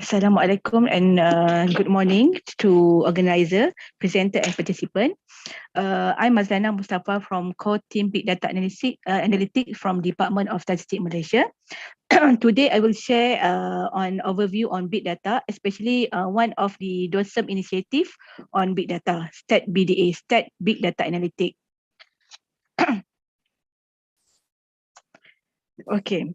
Assalamualaikum and good morning to organizer, presenter and participant. I'm Mazlana Mustafa from Core Team Big Data Analytics from Department of Statistics Malaysia. Today I will share on overview on big data, especially one of the DOSM initiative on big data, Stat BDA, Stat Big Data Analytics. Okay.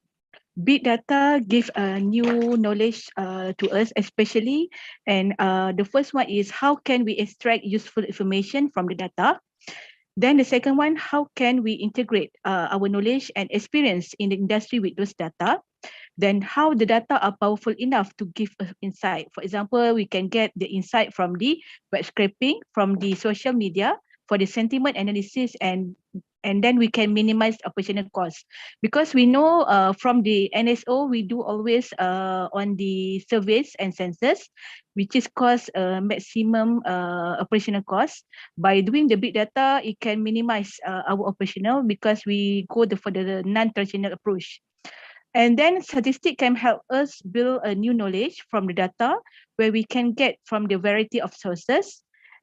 Big data give new knowledge to us, especially, and the first one is how can we extract useful information from the data. Then the second one, how can we integrate our knowledge and experience in the industry with those data. Then how the data are powerful enough to give us insight. For example, we can get the insight from the web scraping, from the social media, for the sentiment analysis, and then we can minimize operational costs, because we know from the NSO we do always on the surveys and census, which is cost maximum operational cost. By doing the big data, it can minimize our operational, because we go for the non-traditional approach. And then statistics can help us build a new knowledge from the data, where we can get from the variety of sources.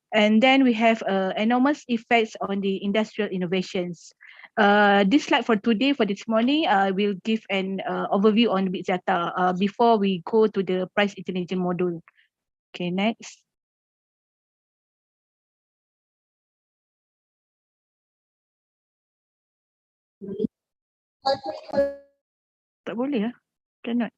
And then we have enormous effects on the industrial innovations. This slide for today, for this morning, I will give an overview on big data before we go to the price intelligence module. Okay, next. Tak boleh lah. Cannot.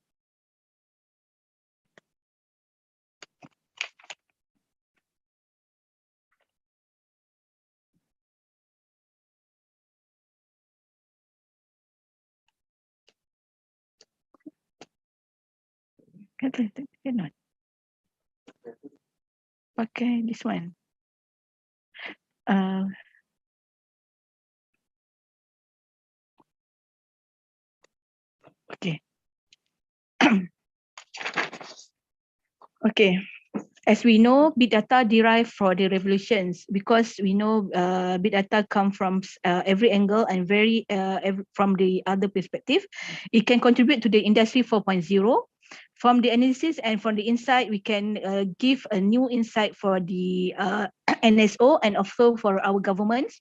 Cannot. Okay, this one. Okay. Okay. As we know, big data derived from the revolutions, because we know big data come from every angle and from the other perspective. It can contribute to the industry 4.0. From the analysis and from the insight, we can give a new insight for the NSO and also for our governments.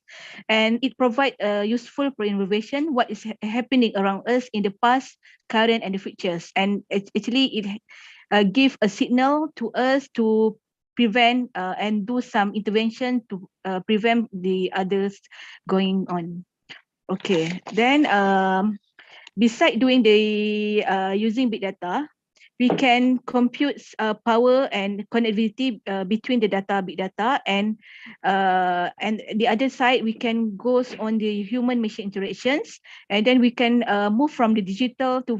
And it provides useful for innovation, what is happening around us in the past, current and the futures. And actually it give a signal to us to prevent and do some intervention to prevent the others going on. Okay, then beside doing the using big data, we can compute power and connectivity between the big data, and the other side we can go on the human machine interactions, and then we can move from the digital to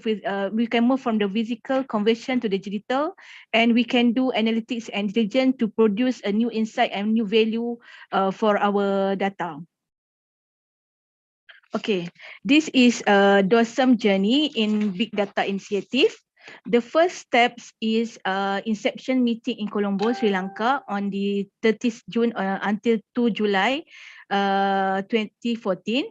we can move from the physical conversion to the digital, and we can do analytics and intelligence to produce a new insight and new value for our data. Okay, this is a DOSM journey in big data initiative. The first steps is inception meeting in Colombo, Sri Lanka on the 30th June until 2 July 2014,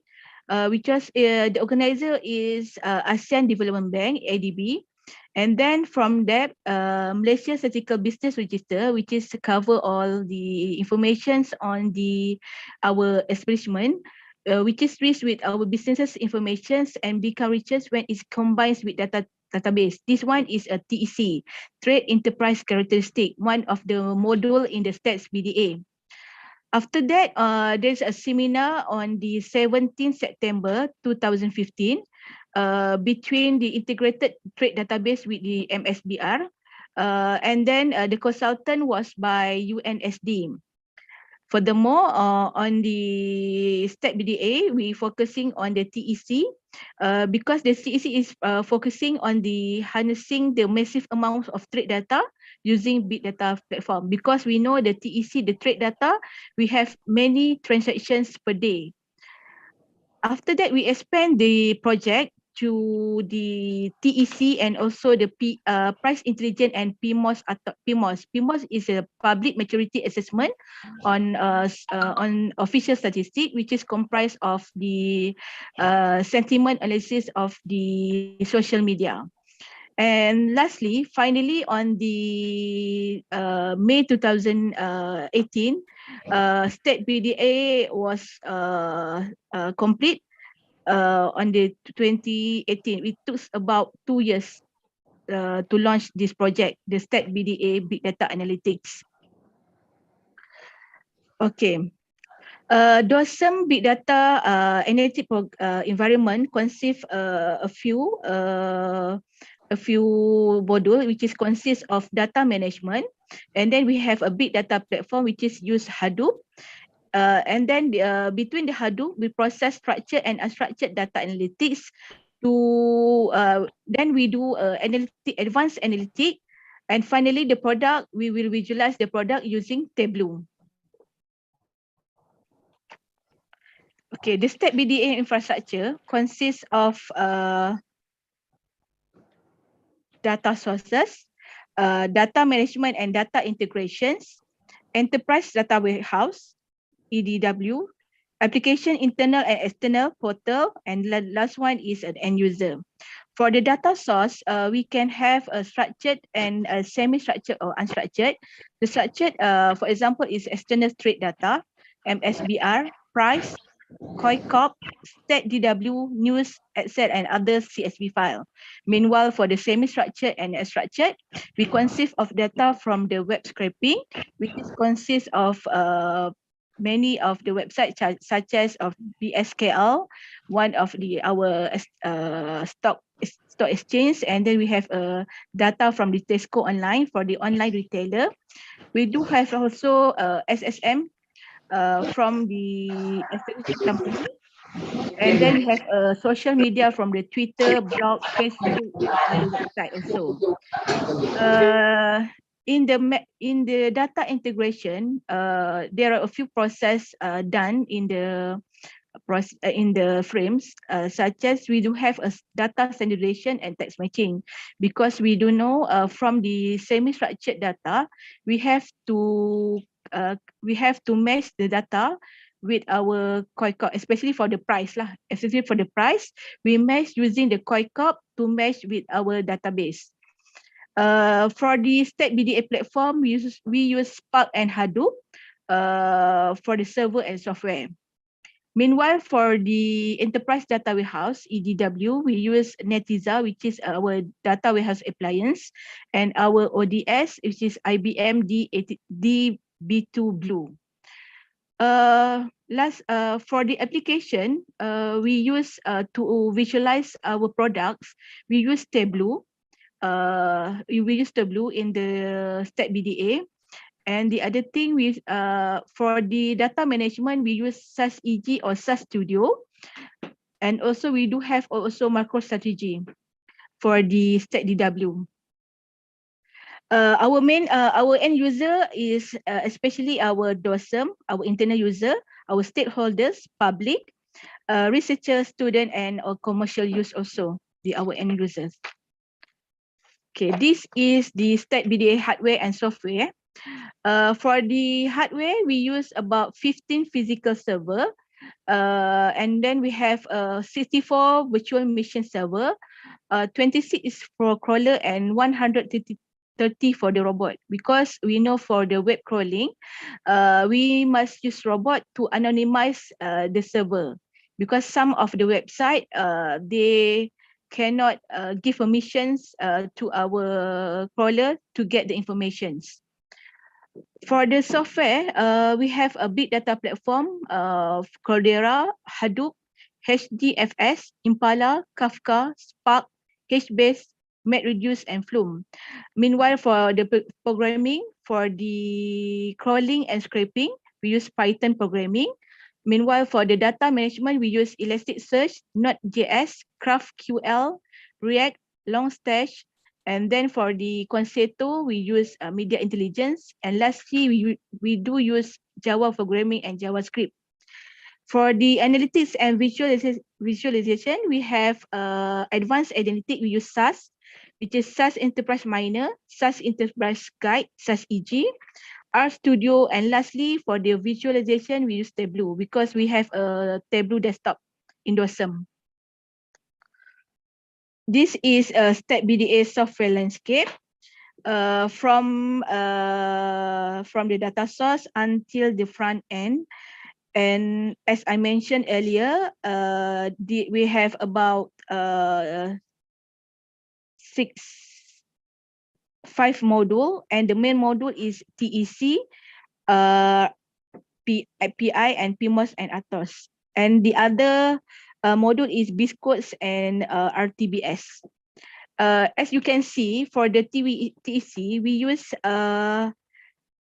which was the organizer is ASEAN Development Bank, ADB. And then from that, Malaysia Statistical Business Register, which is cover all the informations on our establishment, which is rich with our businesses informations and become richer when it combines with database. This one is a TEC, Trade Enterprise Characteristic, one of the module in the Stats BDA. After that, there's a seminar on the 17th September 2015 between the Integrated Trade Database with the MSBR. And then the consultant was by UNSD. Furthermore, on the Stat BDA, we focusing on the TEC because the TEC is focusing on the harnessing the massive amounts of trade data using big data platform. Because we know the TEC, the trade data, we have many transactions per day. After that, we expand the project to the TEC and also the price intelligence and PMOS. PMOS is a public maturity assessment on official statistics, which is comprised of the sentiment analysis of the social media. And lastly, finally, on the May 2018, state BDA was complete on the 2018. It took about 2 years to launch this project, the state BDA Big Data Analytics. Okay. DOSM Big Data Analytic environment consists a few module which is consists of data management, and then we have a big data platform which is use Hadoop, and then between the Hadoop we process structured and unstructured data analytics to then we do advanced analytic, and finally the product we will visualize the product using Tableau. Okay, the state BDA infrastructure consists of data sources, data management and data integrations, enterprise data warehouse, EDW, application internal and external portal, and last one is an end user. For the data source, we can have a structured and a semi-structured or unstructured. The structured, for example, is external trade data, MSBR, price, COICOP, StatDW, news, etc., and other CSV file. Meanwhile, for the semi-structured and structured, we consist of data from the web scraping, which consists of many of the websites such as of BSKL, one of our stock exchange, and then we have data from the Tesco online for the online retailer. We do have also SSM from the statistic company, and then we have social media from the Twitter, blog, Facebook, and other website also. In the data integration, there are a few process done in the frames, such as we do have a data standardization and text matching, because we do know from the semi-structured data we have to match the data with our COICOP, especially for the price lah. Especially for the price, we match using the COICOP to match with our database. For the state BDA platform, we use Spark and Hadoop for the server and software. Meanwhile, for the enterprise data warehouse, EDW, we use Netiza, which is our data warehouse appliance, and our ODS, which is IBM DB2 Blue. For the application, we use to visualize our products, we use Tableau. We use Tableau in the state BDA. And the other thing, for the data management, we use SAS EG or SAS Studio. And also we do have also MicroStrategy for the state DW. Our end user is especially our DOSM, our internal user, our stakeholders, public, researchers, student, and commercial use also, our end users. Okay, this is the state BDA hardware and software. For the hardware, we use about 15 physical server, and then we have 64 virtual machine server, 26 is for crawler, and 130 for the robot, because we know for the web crawling, we must use robot to anonymize the server, because some of the website they cannot give permissions to our crawler to get the informations. For the software, we have a big data platform of Caldera, Hadoop, HDFS, Impala, Kafka, Spark, HBase, MapReduce, and Flume. Meanwhile, for the programming, for the crawling and scraping, we use Python programming. Meanwhile, for the data management, we use Elasticsearch, Node.js, GraphQL, React, Longstash. And then for the Concerto, we use Media Intelligence. And lastly, we do use Java programming and JavaScript. For the analytics and visualization, we have advanced analytics, we use SAS, which is SAS Enterprise Miner, SAS Enterprise Guide, SAS EG, RStudio, and lastly, for the visualization, we use Tableau, because we have a Tableau desktop in DOSM. This is a STEP BDA software landscape from the data source until the front end. And as I mentioned earlier, we have about 5 module, and the main module is TEC, PI, and PMOS and ATOS. And the other module is BISCODES and RTBS. As you can see, for the TEC, we use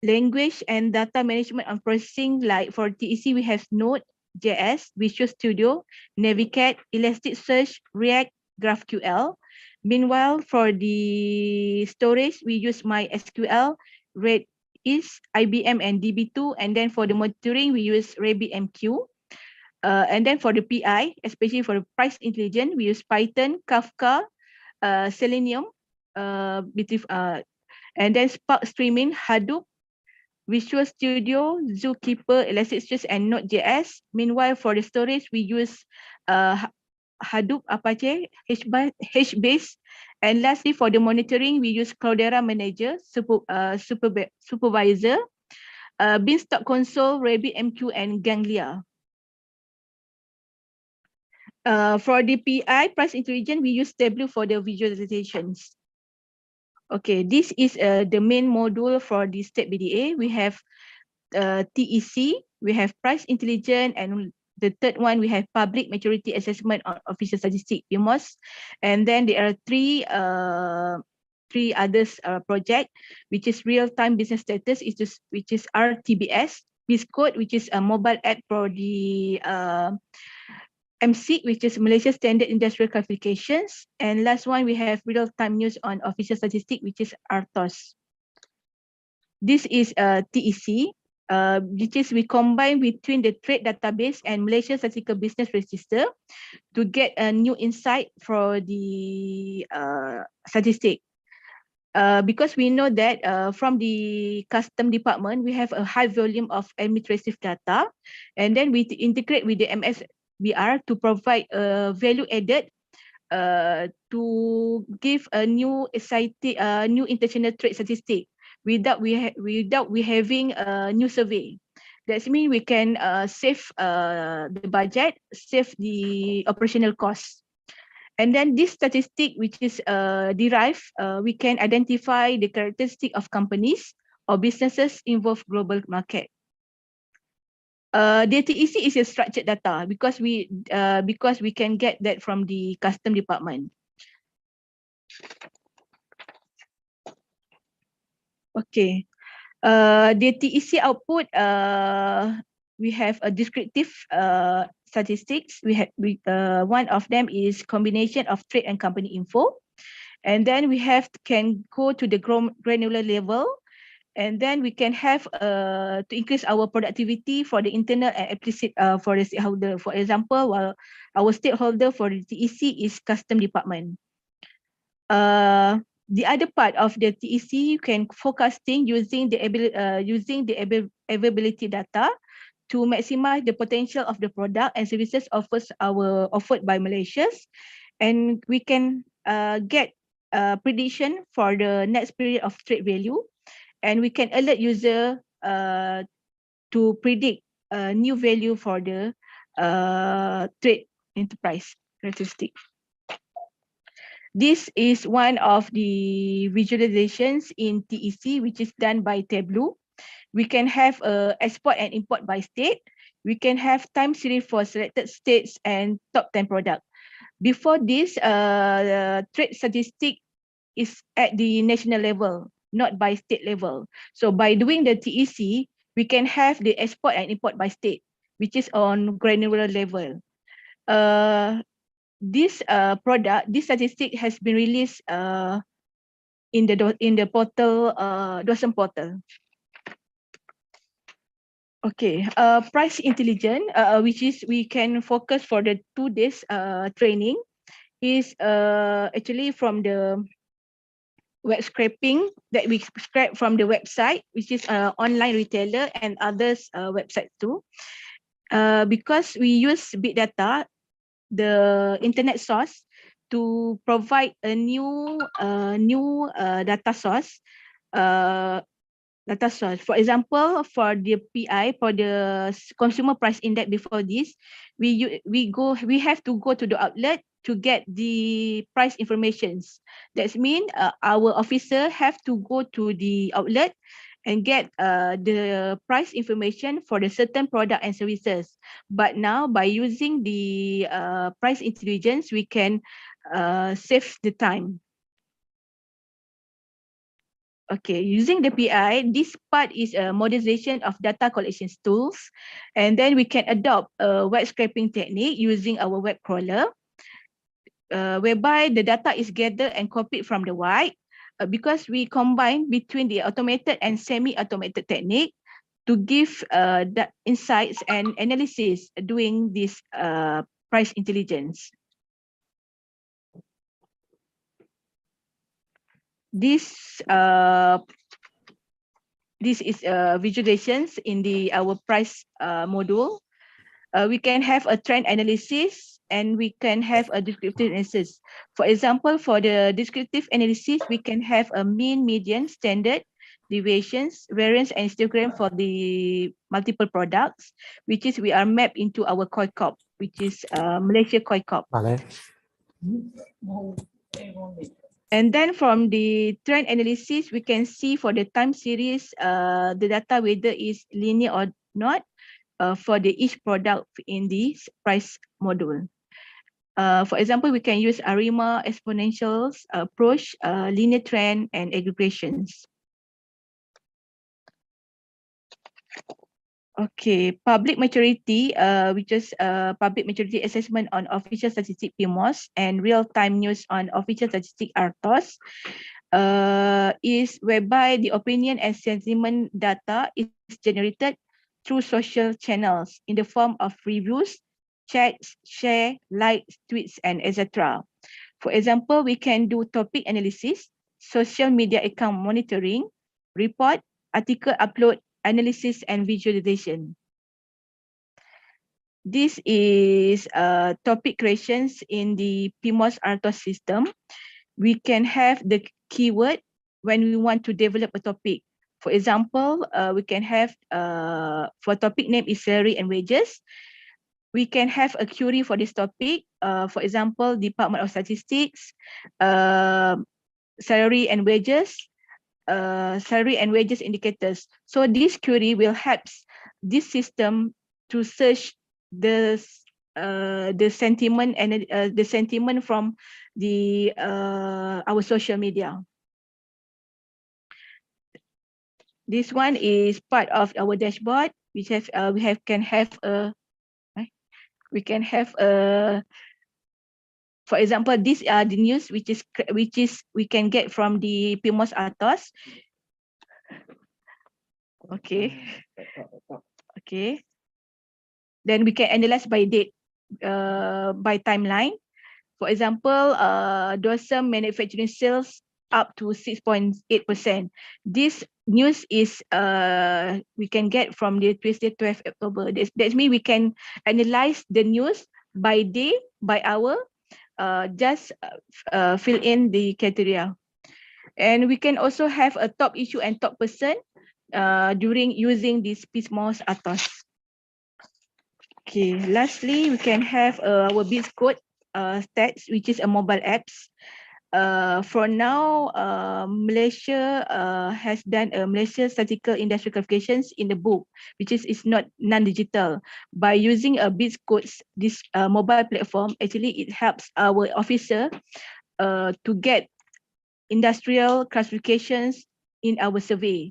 language and data management and processing. Like for TEC, we have Node.js, Visual Studio, Navicat, Elasticsearch, React, GraphQL. Meanwhile, for the storage, we use MySQL, Redis, IBM, and DB2. And then for the monitoring, we use RabbitMQ. And then for the PI, especially for the price intelligence, we use Python, Kafka, Selenium, and then Spark Streaming, Hadoop, Visual Studio, Zookeeper, Elasticsearch, and Node.js. Meanwhile, for the storage, we use Hadoop, Apache, HBase. And lastly, for the monitoring, we use Cloudera Manager, Supervisor, Beanstalk Console, RabbitMQ, and Ganglia. For the PI, price intelligence, we use Tableau for the visualizations. Okay, this is the main module for the STEP BDA. We have TEC, we have price intelligence, and the third one, we have public maturity assessment on official statistics, PMOS. And then there are three others project, which is real-time business status, which is RTBS, BISCODE, which is a mobile app for the MSIC, which is Malaysia Standard Industrial Classifications. And last one, we have real-time news on official statistics, which is RTOS. This is TEC, which is we combine between the trade database and Malaysia Statistical Business Register to get a new insight for the statistic. Because we know that from the custom department, we have a high volume of administrative data, and then we integrate with the MSBR to provide a value added to give a new new international trade statistic without we having a new survey. That means we can save the budget, save the operational costs. And then this statistic, which is derived, we can identify the characteristic of companies or businesses involved global market. The TEC is a structured data because we can get that from the custom department. Okay. The TEC output, we have a descriptive statistics. One of them is combination of trade and company info, and then we can go to the granular level, and then we can have to increase our productivity for the internal and explicit for the stakeholder. For example, while our stakeholder for the TEC is custom department. The other part of the TEC, you can forecasting using the availability data to maximize the potential of the product and services offered by Malaysians, and we can get prediction for the next period of trade value, and we can alert user to predict new value for the trade enterprise characteristic. This is one of the visualizations in TEC, which is done by Tableau. We can have export and import by state. We can have time series for selected states and top 10 product. Before this, trade statistic is at the national level, not by state level. So by doing the TEC, we can have the export and import by state, which is on granular level. This statistic has been released in the portal, Dosen portal. Okay, price intelligence, which is we can focus for the 2 days training, is actually from the web scraping that we scrape from the website, which is online retailer and others website too. Because we use big data, the internet source, to provide a new data source. For example, for the PI, for the consumer price index before this, we have to go to the outlet to get the price informations. That means our officer have to go to the outlet and get the price information for the certain product and services. But now by using the price intelligence, we can save the time. Okay, using the PI, this part is a modernization of data collection tools, and then we can adopt a web scraping technique using our web crawler, whereby the data is gathered and copied from the wide, because we combine between the automated and semi-automated technique to give the insights and analysis doing this price intelligence. This is visualizations in our price module. We can have a trend analysis and we can have a descriptive analysis. For example, for the descriptive analysis, we can have a mean, median, standard, deviations, variance, and histogram for the multiple products, which is we are mapped into our COI corp, which is Malaysia COI corp. And then from the trend analysis, we can see for the time series, the data whether is linear or not for the each product in this price module. For example, we can use ARIMA, exponentials, approach, linear trend, and aggregations. Okay, public maturity, which is public maturity assessment on official statistic PMOS and real-time news on official statistic RTOS, is whereby the opinion and sentiment data is generated through social channels in the form of reviews, chats, share, likes, tweets, and etc. For example, we can do topic analysis, social media account monitoring, report, article upload, analysis, and visualization. This is topic creations in the PMOS RTOS system. We can have the keyword when we want to develop a topic. For example, we can have for topic name is salary and wages. We can have a query for this topic. For example, Department of Statistics, salary and wages, salary and wages indicators. So this query will help this system to search the sentiment and the sentiment from the our social media. This one is part of our dashboard, which has for example, these are the news which is we can get from the PMOS RTOS. Okay. Okay. Then we can analyze by date, by timeline. For example, Dorsum manufacturing sales up to 6.8%. This news is we can get from the Tuesday 12 October. That means we can analyze the news by day, by hour, just fill in the criteria. And we can also have a top issue and top person during using this PMOS RTOS. Okay, lastly, we can have our biz code stats, which is a mobile apps. For now, Malaysia has done a Malaysia Statistical Industry Qualifications in the book, which is not non-digital. By using a biz codes, this mobile platform, actually it helps our officer to get industrial classifications in our survey.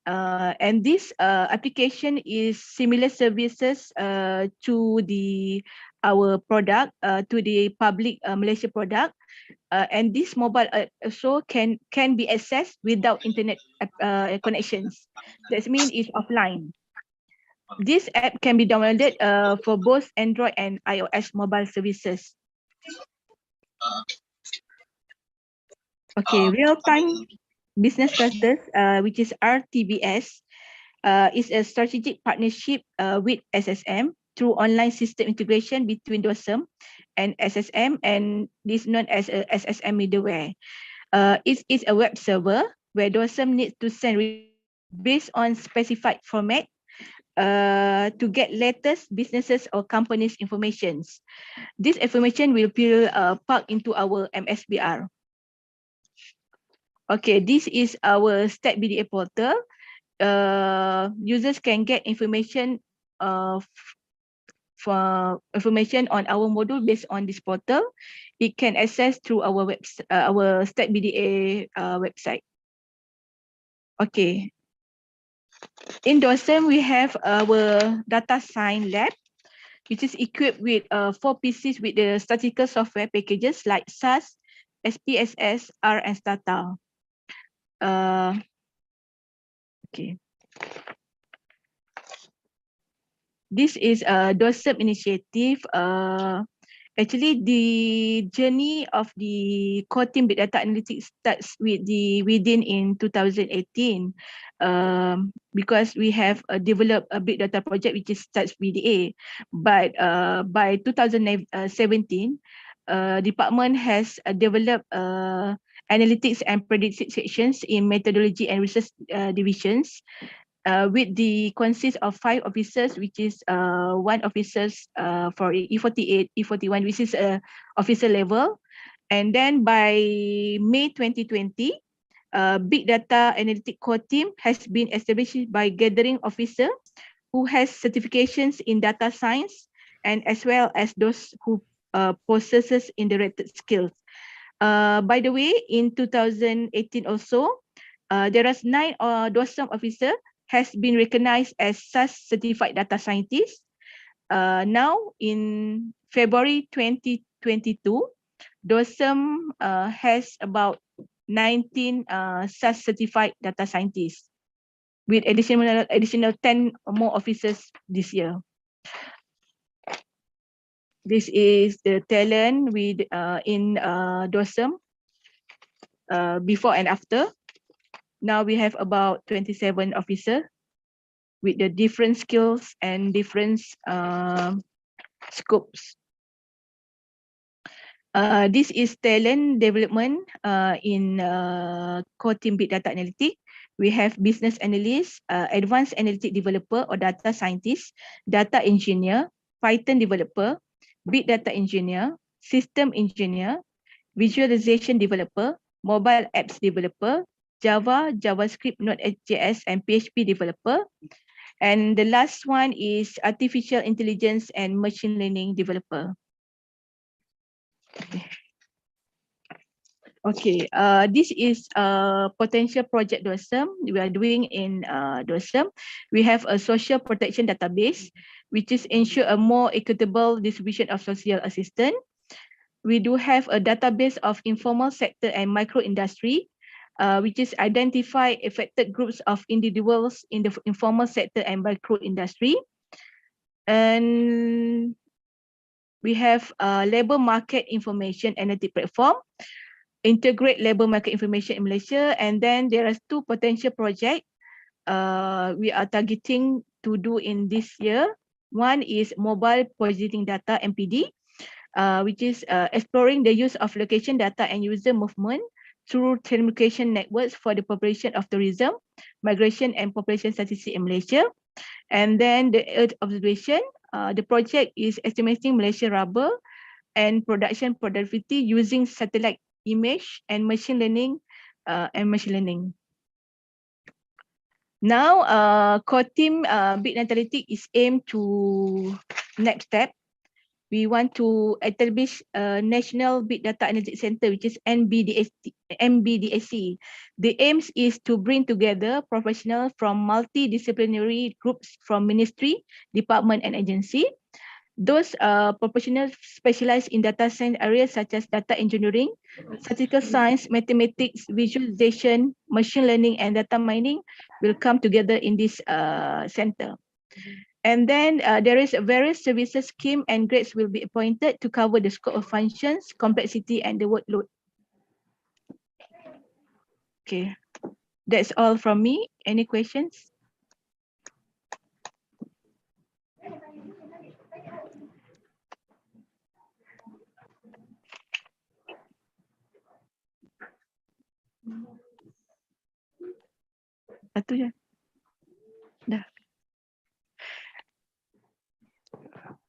And this application is similar services to our product, to the public Malaysia product. And this mobile also can be accessed without internet connections. That means it's offline. This app can be downloaded for both Android and iOS mobile services. Okay, real-time business clusters, which is RTBS, is a strategic partnership with SSM through online system integration between Dorsum and SSM, and this known as a SSM middleware. It is a web server where DOSM needs to send based on specified format to get latest businesses or companies informations. This information will be parked into our MSBR. Okay, this is our Stat BDA portal. Users can get information for information on our module based on this portal. It can access through our our Stat BDA website. Okay. In DOSM, we have our data science lab, which is equipped with 4 PCs with the statistical software packages like SAS, SPSS, R, and Stata. Okay. This is a DOSM initiative. Actually, the journey of the core team big data analytics starts with the within in 2018, because we have developed a big data project which is starts BDA, but by 2017, department has developed analytics and predictive sections in methodology and research divisions. With the consist of 5 officers, which is 1 officers for E48, E41, which is officer level. And then by May 2020, Big Data Analytic Core Team has been established by gathering officer who has certifications in data science, and as well as those who possesses indirect skills. By the way, in 2018 also, there is 9 DOSM officer has been recognized as SAS certified data scientist. Now in February 2022, DOSM has about 19 SAS certified data scientists with additional 10 more officers this year. This is the talent with in DOSM before and after. Now we have about 27 officers with the different skills and different scopes. This is talent development in core team big data analytics. We have business analyst, advanced analytic developer or data scientist, data engineer, Python developer, big data engineer, system engineer, visualization developer, mobile apps developer, Java, JavaScript, Node.js, and PHP developer. And the last one is artificial intelligence and machine learning developer. Okay, this is a potential project DOSM we are doing in DOSM. We have a social protection database, which is ensure a more equitable distribution of social assistance. We do have a database of informal sector and micro industry, which is identify affected groups of individuals in the informal sector and micro industry. And we have a labor market information analytic platform, integrate labor market information in Malaysia. And then there are 2 potential projects we are targeting to do in this year. One is mobile positioning data MPD, which is exploring the use of location data and user movement through telecommunication networks for the population of tourism, migration and population statistics in Malaysia. And then the Earth observation, the project is estimating Malaysia rubber and production productivity using satellite image and machine learning. Now, core team Big Data Analytics is aimed to next step. We want to establish a National Big Data Analytics Center, which is NBDAC. The aims is to bring together professionals from multidisciplinary groups from ministry, department, and agency. Those professionals specialize in data science areas such as data engineering, statistical science, mathematics, visualization, machine learning, and data mining will come together in this center. And then there is a various services scheme and grades will be appointed to cover the scope of functions, complexity, and the workload. Okay, that's all from me. Any questions? Satu je. Dah.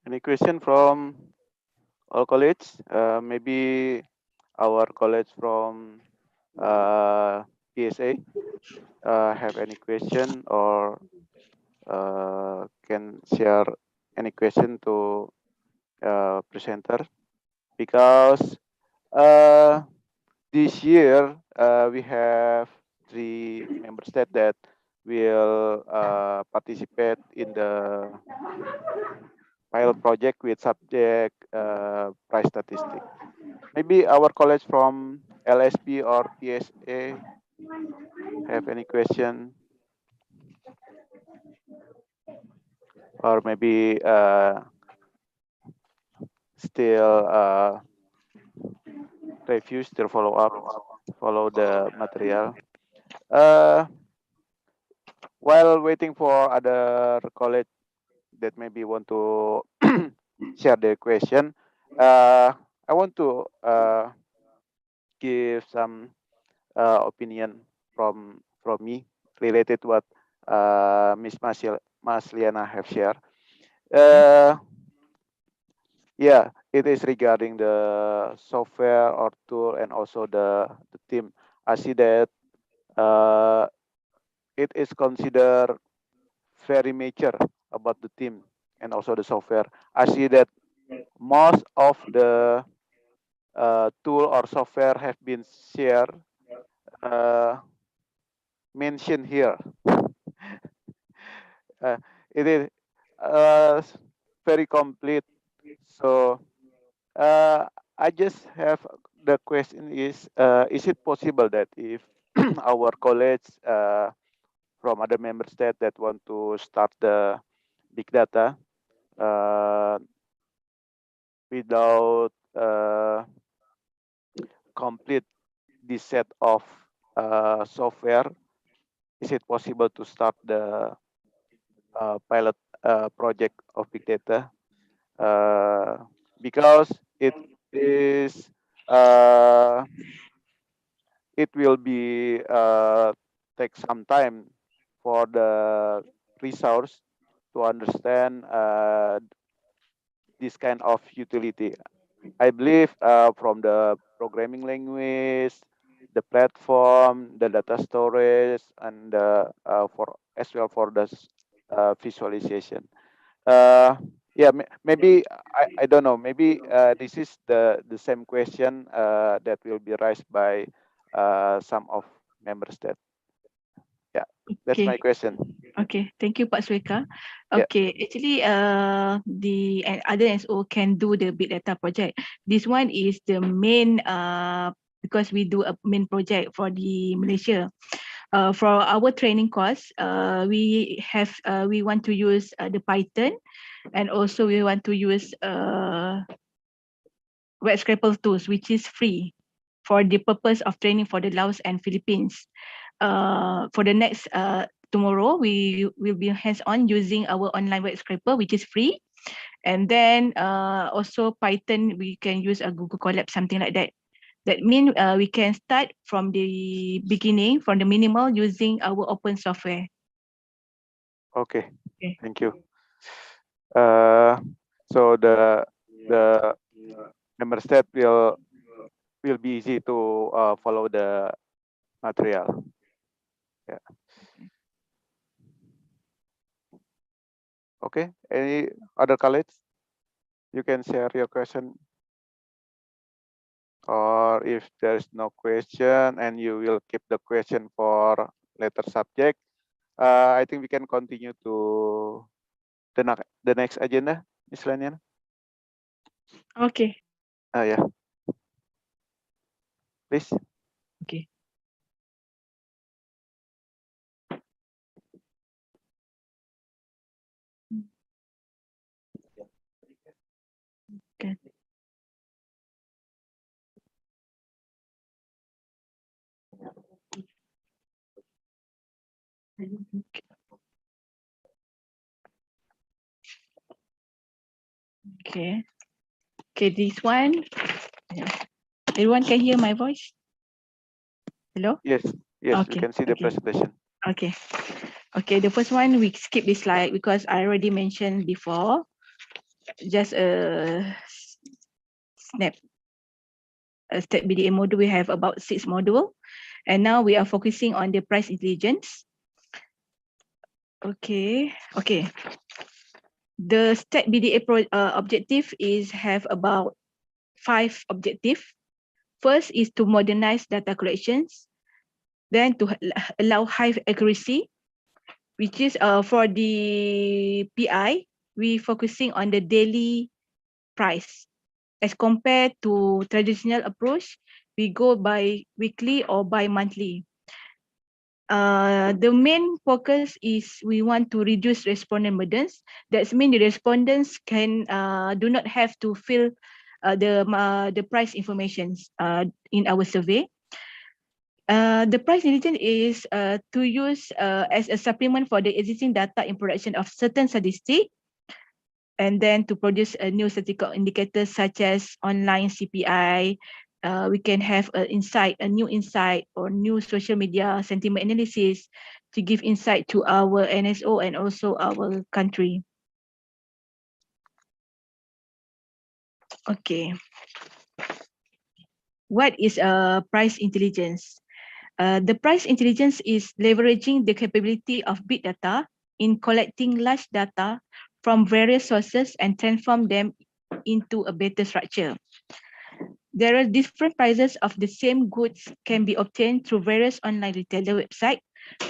Any question from all college? Maybe our college from PSA have any question or can share any question to presenter, because this year we have 3 member states that will participate in the pilot project with subject price statistic. Maybe our college from LSP or PSA have any question, or maybe still review, still follow the material. While waiting for other college that maybe want to share their question, I want to give some opinion from me related to what Miss Masliana have shared. Yeah, it is regarding the software or tool and also the team. I see that it is considered very mature about the team and also the software. I see that most of the tool or software have been shared, mentioned here. It is very complete. So I just have the question is it possible that if our college from other member state that want to start the big data without complete this set of software, is it possible to start the pilot project of big data? Because it is it will be take some time for the resource to understand this kind of utility. I believe from the programming language, the platform, the data storage, and for as well for the visualization. Yeah, maybe I don't know. Maybe this is the same question that will be raised by some of members that. Yeah, that's my question. Okay, thank you, Pak Sweka. Okay, actually, the other SO can do the big data project. This one is the main, because we do a main project for the Malaysia. For our training course, we want to use the Python, and also we want to use web scraper tools, which is free for the purpose of training for the Laos and Philippines. For the next tomorrow, we will be hands-on using our online web scraper, which is free. And then also Python, we can use a Google Colab, something like that. That means we can start from the beginning, from the minimal, using our open software. Okay. Thank you. So the member state will be easy to follow the material. Yeah. Okay. Any other colleagues? You can share your question. Or if there is no question and you will keep the question for later subject, I think we can continue to the next agenda, Ms. Lanian. Okay. Yeah. Please. Okay. Okay. Okay. Okay, this one. Everyone can hear my voice? Hello? Yes. Yes, Okay. we can see the presentation. Okay. Okay, the first one, we skip this slide because I already mentioned before. Just a snap. A stat BDA module, we have about 6 modules. And now we are focusing on the price intelligence. Okay. The stat BDA objective is have about 5 objectives. First is to modernize data collections, then to allow high accuracy, which is for the PI, we focusing on the daily price. As compared to traditional approach, we go by weekly or by monthly. The main focus is we want to reduce respondent burdens. That means the respondents can do not have to fill the price informations in our survey. The price intelligence is to use as a supplement for the existing data in production of certain statistics, and then to produce a new statistical indicators such as online CPI. We can have a new insight or new social media sentiment analysis to give insight to our NSO and also our country. Okay. What is price intelligence? The price intelligence is leveraging the capability of big data in collecting large data from various sources and transform them into a better structure. There are different prices of the same goods can be obtained through various online retailer websites,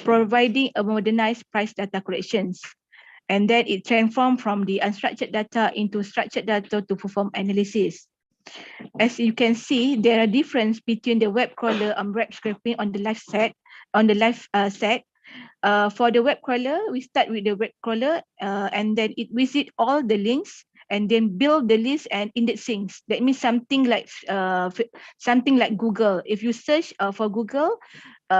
providing a modernized price data collections. And then it transforms from the unstructured data into structured data to perform analysis. As you can see, there are difference between the web crawler and web scraping on the live set. For the web crawler, we start with the web crawler and then it visit all the links and then build the list and indexing. That means something like Google. If you search for Google,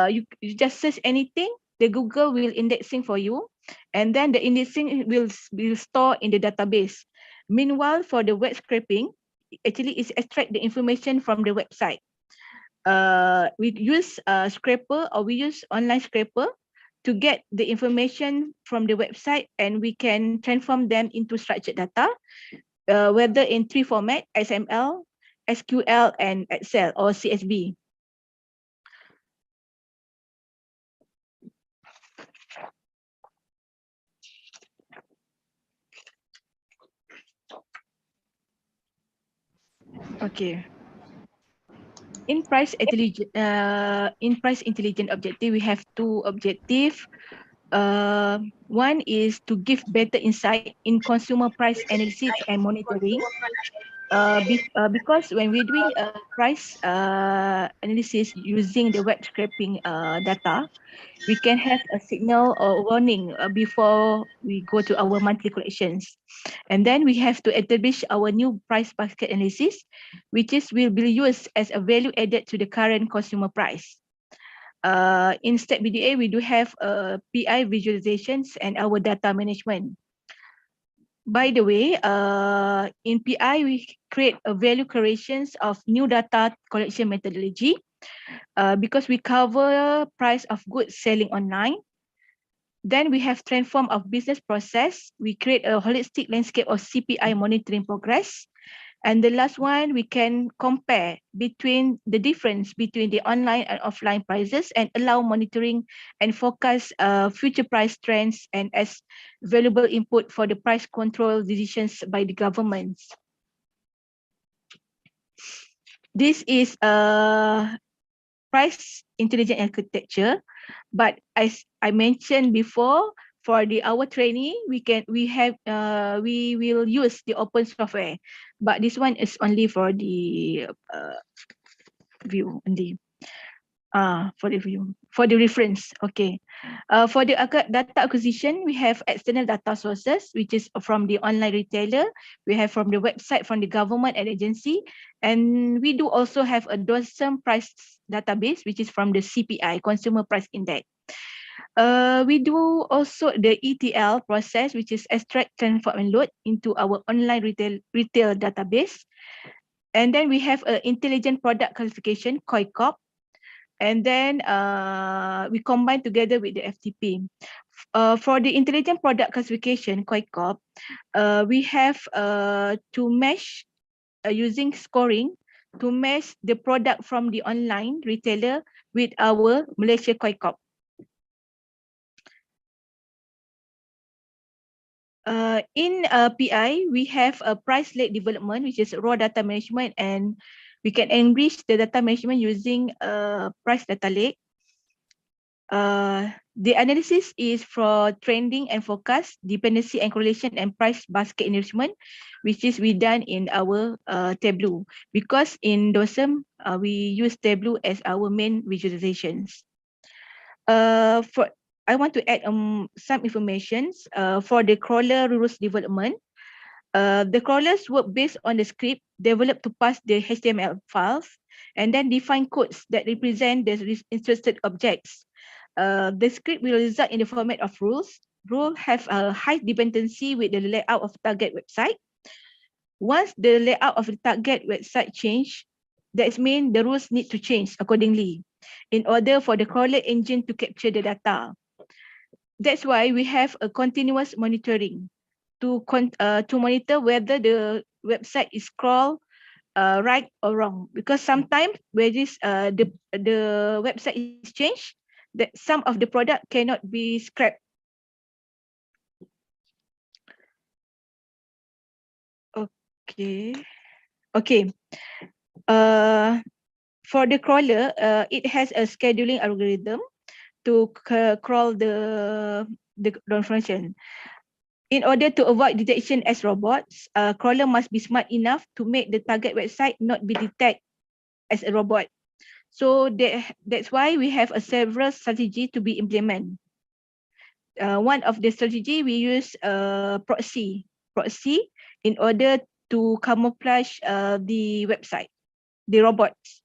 you just search anything, the Google will indexing for you, and then the indexing will store in the database. Meanwhile, for the web scraping, actually is extract the information from the website. We use scraper or we use online scraper to get the information from the website, and we can transform them into structured data, whether in 3 format, XML, SQL, and Excel or CSV. Okay. In price intelligent objective, we have 2 objectives. One is to give better insight in consumer price analysis and monitoring. Because when we're doing a price analysis using the web scraping data, we can have a signal or warning before we go to our monthly collections. And then we have to establish our new price basket analysis, which will be used as a value added to the current consumer price. In step BDA, we do have PI visualizations and our data management. By the way, in PI, we create a value creations of new data collection methodology because we cover price of goods selling online. Then we have transform of business process. We create a holistic landscape of CPI monitoring progress. And the last one, we can compare between the difference between the online and offline prices and allow monitoring and forecast future price trends and as valuable input for the price control decisions by the governments. This is a price intelligent architecture, but as I mentioned before, for our training, we will use the open software, but this one is only for the view only. For the view, for the reference. Okay. For the data acquisition, we have external data sources, which is from the online retailer. We have from the website, from the government and agency. And we do also have a dozen price database, which is from the CPI, Consumer Price Index. We do also the ETL process, which is extract, transform, and load into our online retail database. And then we have an intelligent product classification, COICOP. and then we combine together with the FTP. For the intelligent product classification, QuiCop, we have to mesh using scoring to match the product from the online retailer with our Malaysia QuiCop. In PI, we have a price led development, which is raw data management, and we can enrich the data management using price data lake. The analysis is for trending and forecast, dependency and correlation, and price basket enrichment, which is we done in our Tableau. Because in DOSM, we use Tableau as our main visualizations. I want to add some informations for the crawler rules development. The crawlers work based on the script developed to pass the HTML files and then define codes that represent the interested objects. The script will result in the format of rules. Rules have a high dependency with the layout of target website. Once the layout of the target website change, that means the rules need to change accordingly in order for the crawler engine to capture the data. That's why we have a continuous monitoring to monitor whether the website is scrolled right or wrong. Because sometimes where the website is changed, that some of the product cannot be scrapped. Okay. Okay. For the crawler, it has a scheduling algorithm to crawl the information. In order to avoid detection as robots, crawler must be smart enough to make the target website not be detected as a robot. So that's why we have a several strategy to be implemented. One of the strategy we use proxy in order to camouflage the website, the robots.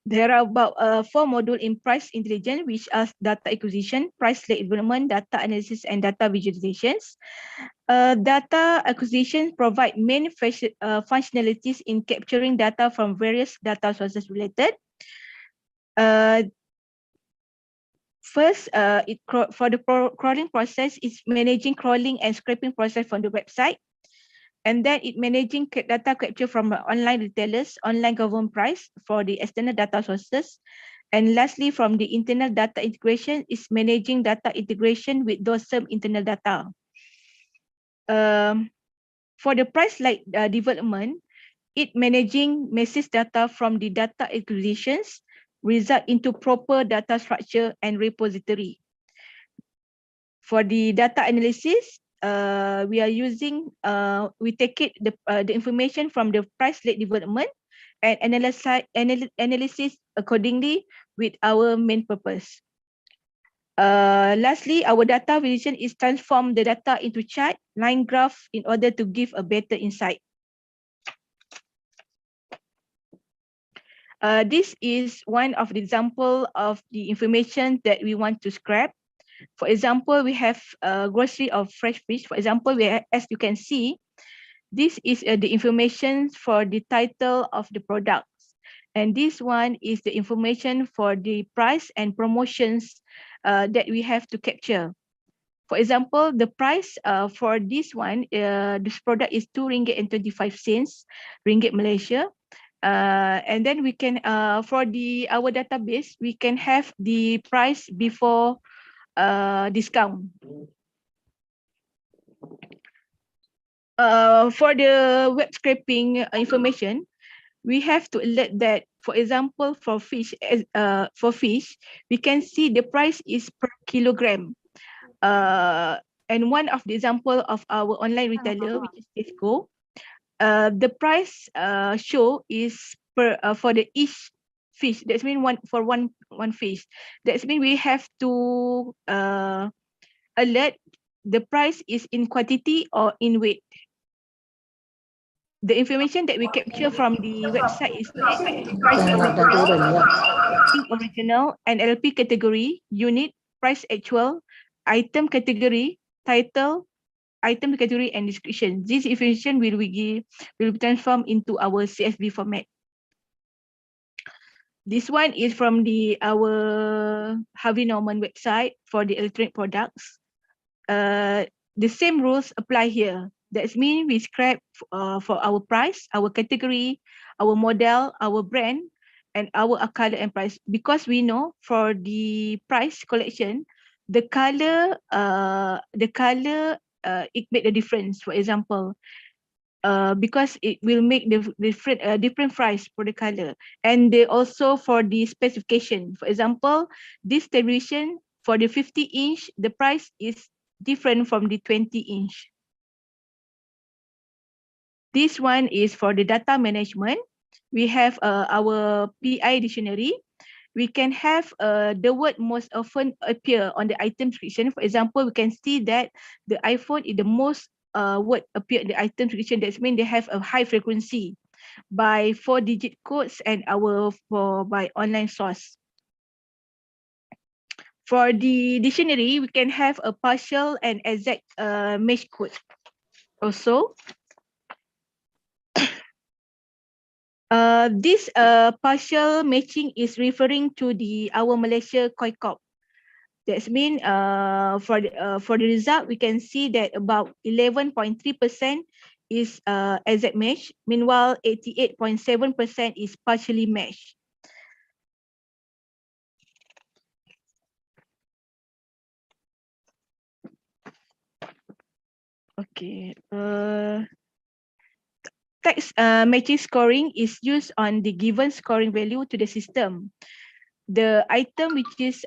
There are about 4 modules in price intelligence, which are data acquisition, price led development, data analysis, and data visualizations. Data acquisition provide main functionalities in capturing data from various data sources related. First, for the crawling process, it's managing crawling and scraping process from the website. And then it managing data capture from online retailers, online government price for the external data sources. And lastly, from the internal data integration is managing data integration with those some internal data. For the price like development, it managing message data from the data acquisitions result into proper data structure and repository. For the data analysis, we are using, we take it the information from the price led development and analysis accordingly with our main purpose. Lastly, our data vision is transform the data into chart, line graph in order to give a better insight. This is one of the example of the information that we want to scrap. For example, we have a grocery of fresh fish. For example, as you can see, this is the information for the title of the products. And this one is the information for the price and promotions that we have to capture. For example, the price for this one, this product is RM2.25, ringgit Malaysia. And then we can, for our database, we can have the price before discount. For the web scraping information, we have to alert that, for example, for fish, we can see the price is per kilogram. And one of the example of our online retailer, which is Tesco, the price show is per for the each fish. That's mean one fish. That's mean we have to alert the price is in quantity or in weight. The information that we capture from the website is price original, original, and LP category, unit, price actual, item category, title, item category and description. This information will be transformed into our CSV format. This one is from our Harvey Norman website for the electronic products. The same rules apply here. That means we scrap for our price, our category, our model, our brand, and our color and price. Because we know for the price collection, the color it make a difference. For example, because it will make the different price for the color, and they also for the specification. For example, this television for the 50-inch, the price is different from the 20-inch. This one is for the data management. We have our PI dictionary. We can have the word most often appear on the item description. For example, we can see that the iPhone is the most word appear in the item description. That means they have a high frequency by 4-digit codes and by online source. For the dictionary, we can have a partial and exact match code. Also, this partial matching is referring to our Malaysia COICOP. That means for the result, we can see that about 11.3% is exact match. Meanwhile, 88.7% is partially matched. Okay. Text matching scoring is used on the given scoring value to the system. The item which is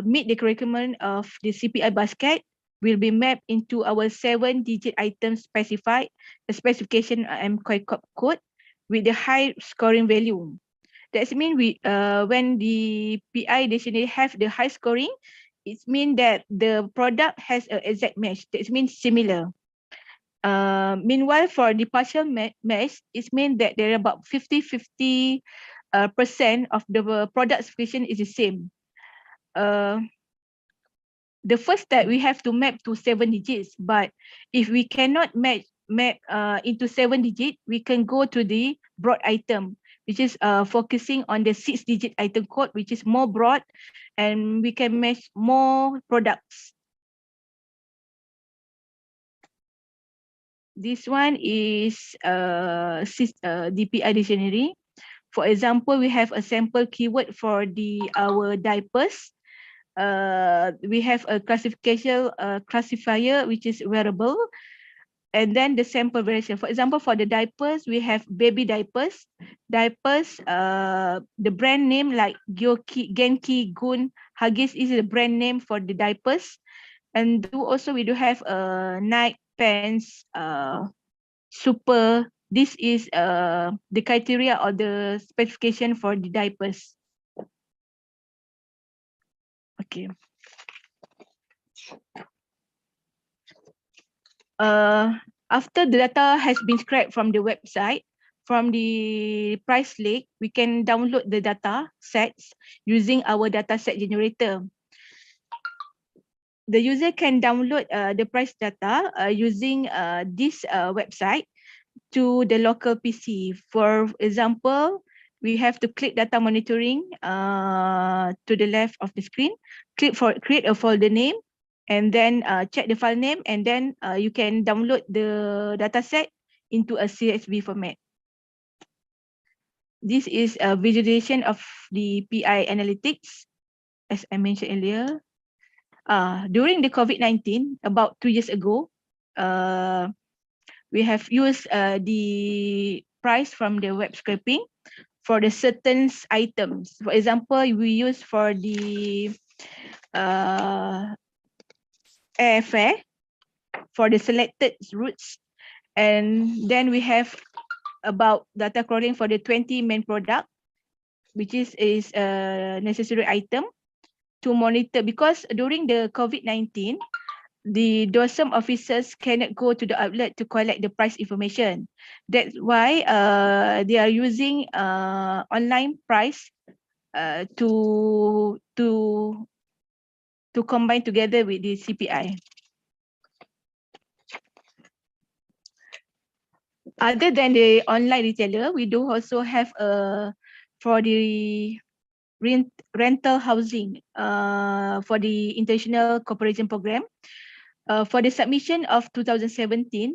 meet the requirement of the CPI basket will be mapped into our 7-digit item specified, the specification and code with the high scoring value. That means when the PI dictionary have the high scoring, it means that the product has an exact match. That means similar. Meanwhile, for the partial match, it means that there are about 50% of the product specification is the same. The first step, we have to map to 7 digits, but if we cannot map into 7 digits, we can go to the broad item, which is focusing on the 6-digit item code, which is more broad, and we can match more products. This one is DPI dictionary. For example, we have a sample keyword for our diapers. We have a classifier which is wearable, and then the sample variation. For example, for the diapers, we have baby diapers. Diapers, the brand name like Genki, Gun, Huggies is the brand name for the diapers. And also we do have Nike pants, Super. This is the criteria or the specification for the diapers. Okay. After the data has been scraped from the website, from the price lake, we can download the data sets using our data set generator. The user can download the price data using this website to the local PC. For example, we have to click data monitoring to the left of the screen, create a folder name, and then check the file name, and then you can download the dataset into a CSV format. This is a visualization of the PI analytics, as I mentioned earlier. During the COVID-19, about 2 years ago, we have used the price from the web scraping for the certain items. For example, we use for the airfare for the selected routes, and then we have about data crawling for the 20 main product, which is a necessary item to monitor, because during the COVID-19, the DOSM officers cannot go to the outlet to collect the price information. That's why they are using online price to combine together with the CPI. Other than the online retailer, we do also have for the rental housing for the international cooperation program. For the submission of 2017,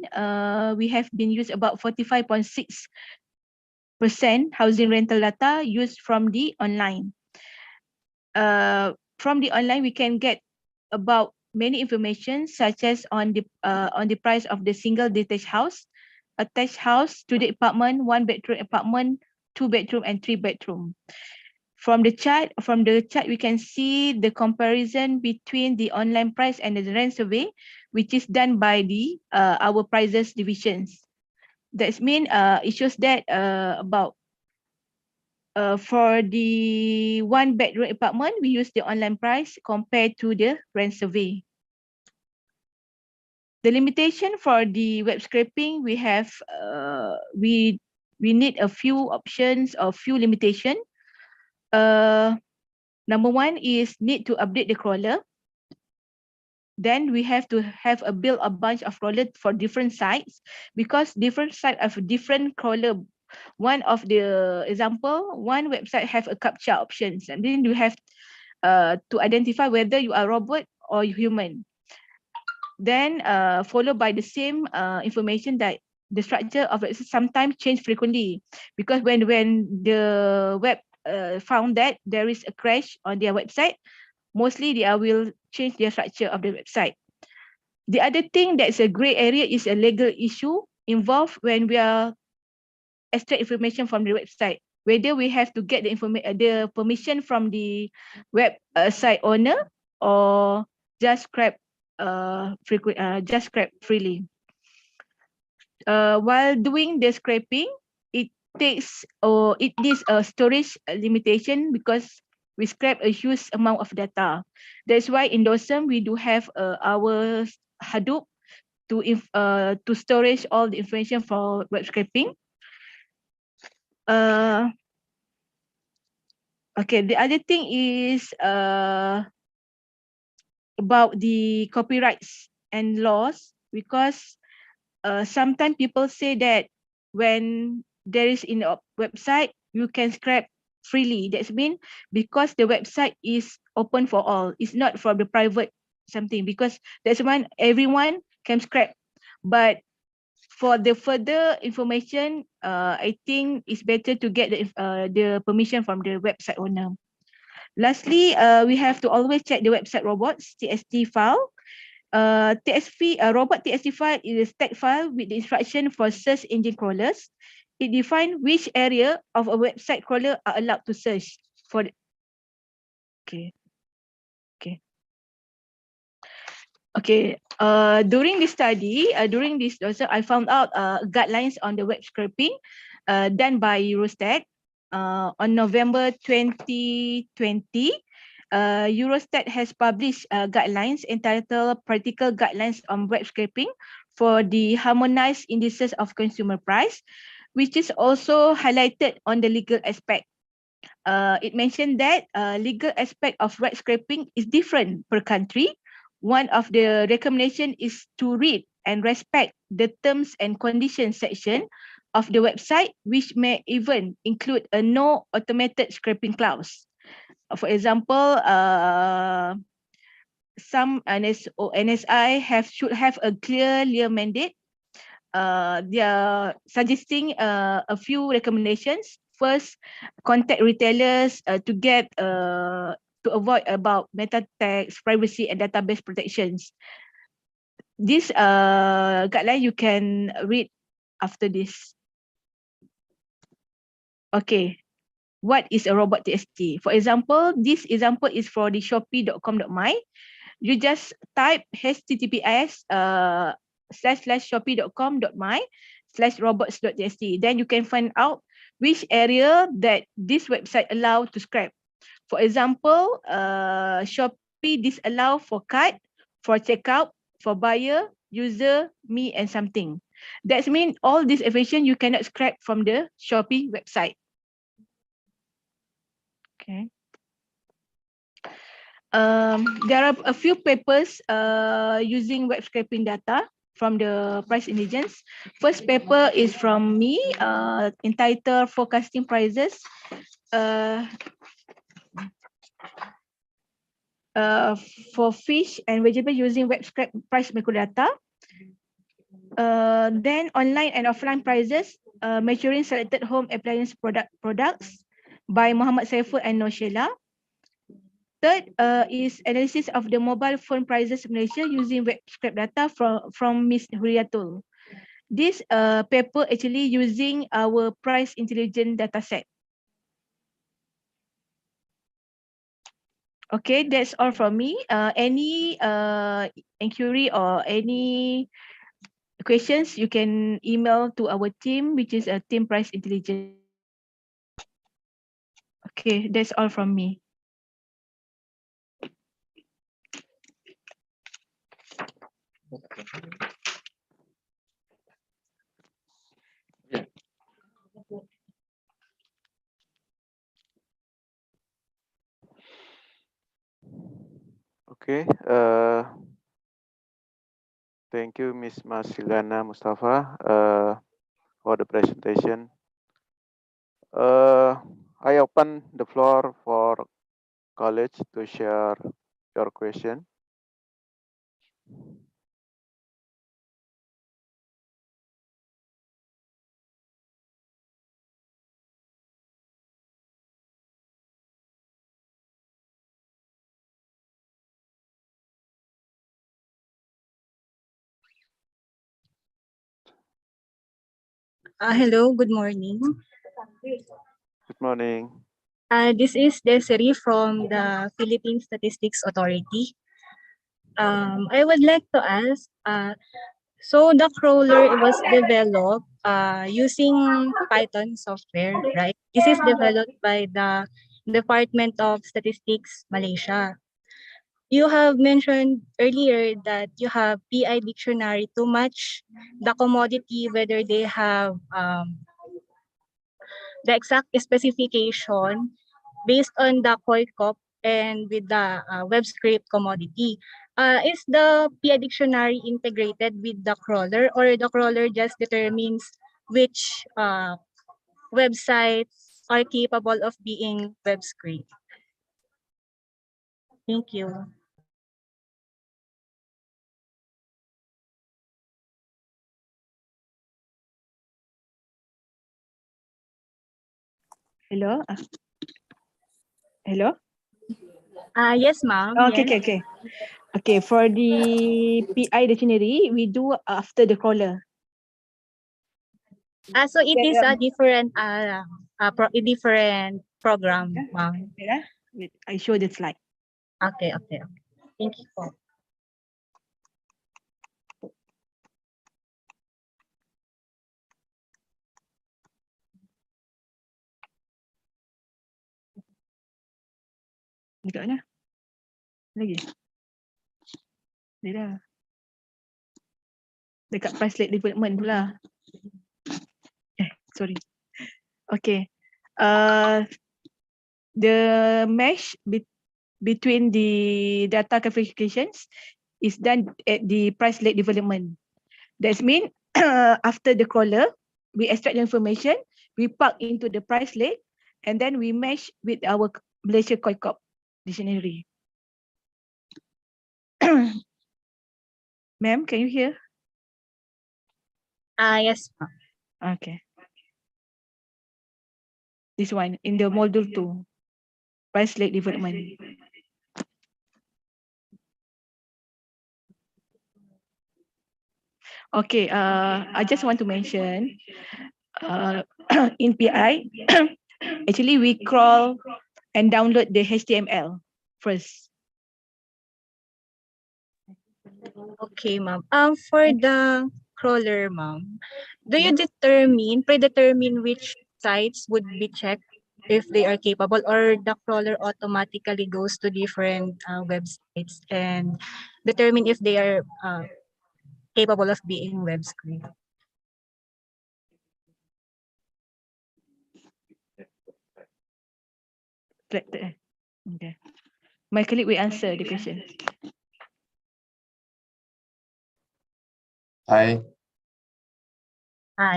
we have been used about 45.6% housing rental data used from the online. From the online, we can get about many information such as on the price of the single detached house, attached house, studio apartment, 1 bedroom apartment, 2 bedroom, and 3 bedroom. From the chart, we can see the comparison between the online price and the rent survey, which is done by the our prices divisions. That means it shows that about for the 1 bedroom apartment, we use the online price compared to the rent survey. The limitation for the web scraping, we have we need a few options or few limitation. Number one is need to update the crawler. Then we have to have build a bunch of crawler for different sites, because different sites have different crawler. One of the example, one website have a captcha options, and then you have to identify whether you are robot or human. Then followed by the same information that the structure of it sometimes change frequently, because when the web found that there is a crash on their website, mostly they will change their structure of the website. The other thing that's a gray area is a legal issue involved when we are extract information from the website, whether we have to get the permission from the web site owner, or just scrap freely. While doing the scraping, it needs a storage limitation, because we scrap a huge amount of data. That's why in DOSM we do have our Hadoop to storage all the information for web scraping. Okay, the other thing is about the copyrights and laws, because sometimes people say that when there is in a website, you can scrap freely. That's mean because the website is open for all. It's not for the private something, because that's when everyone can scrap. But for the further information, I think it's better to get the permission from the website owner. Lastly, we have to always check the website robots TXT file. Robot TXT file is a stack file with the instruction for search engine crawlers. It defines which area of a website crawler are allowed to search for. Okay. During this study, I found out guidelines on the web scraping done by Eurostat on November 2020. Eurostat has published guidelines entitled Practical Guidelines on Web Scraping for the Harmonized Indices of Consumer Price, which is also highlighted on the legal aspect. It mentioned that legal aspect of web scraping is different per country. One of the recommendation is to read and respect the terms and conditions section of the website, which may even include a no automated scraping clause. For example, some NSI should have a clear mandate. They are suggesting a few recommendations. First, contact retailers to avoid about meta tags, privacy, and database protections. This guideline you can read after this. Okay, what is a robot TXT? For example, this example is for the shopee.com.my. You just type https://shopee.com.my/robots.txt. Then you can find out which area that this website allow to scrap. For example, Shopee disallow for cart, for checkout, for buyer, user, me, and something. That means all this information you cannot scrap from the Shopee website. Okay. There are a few papers using web scraping data. from the price intelligence. First paper is from me, entitled Forecasting Prices for fish and vegetable using web scrape price microdata. Then online and offline prices, measuring selected home appliance products by Muhammad Saiful and Noshela. Third is analysis of the mobile phone prices in Malaysia using web scrape data from Ms. Huriatul. This paper actually using our price intelligence data set. Okay, that's all from me. Any inquiry or any questions, you can email to our team, which is a team price intelligence. Okay, that's all from me. Okay. Thank you, Ms. Masilana Mustafa, for the presentation. I open the floor for college to share your question. Hello, good morning. Good morning. This is Desiree from the Philippine Statistics Authority. I would like to ask, so the crawler was developed using Python software, right? This is developed by the Department of Statistics Malaysia. You have mentioned earlier that you have PI dictionary to match the commodity, whether they have the exact specification based on the COICOP and with the web scrape commodity. Is the PI dictionary integrated with the crawler, or the crawler just determines which websites are capable of being web scraped? Thank you. Hello? Hello? Yes, ma'am. Okay, Yes. okay. Okay, for the PI dictionary, we do after the crawler. So it is a different a different program, Yeah. ma'am. Wait, I show the slide. Okay, okay, okay. Thank you po. Dekat mana? Lagi? Dia dah. Dekat price late development pula. Sorry. Okay. The mesh between the data classifications is done at the price late development. That means after the crawler, we extract the information, we plug into the price late, and then we mesh with our Malaysia COICOP dictionary. Ma'am, can you hear? Yes, ma'am. Okay. This one in the module 2, price late development. Okay, I just want to mention in PI, actually we crawl and download the HTML first. Okay, ma'am. For the crawler, ma'am, do you predetermine which sites would be checked if they are capable, or the crawler automatically goes to different websites and determine if they are capable of being web scraped? Okay. My colleague will answer the question. Hi.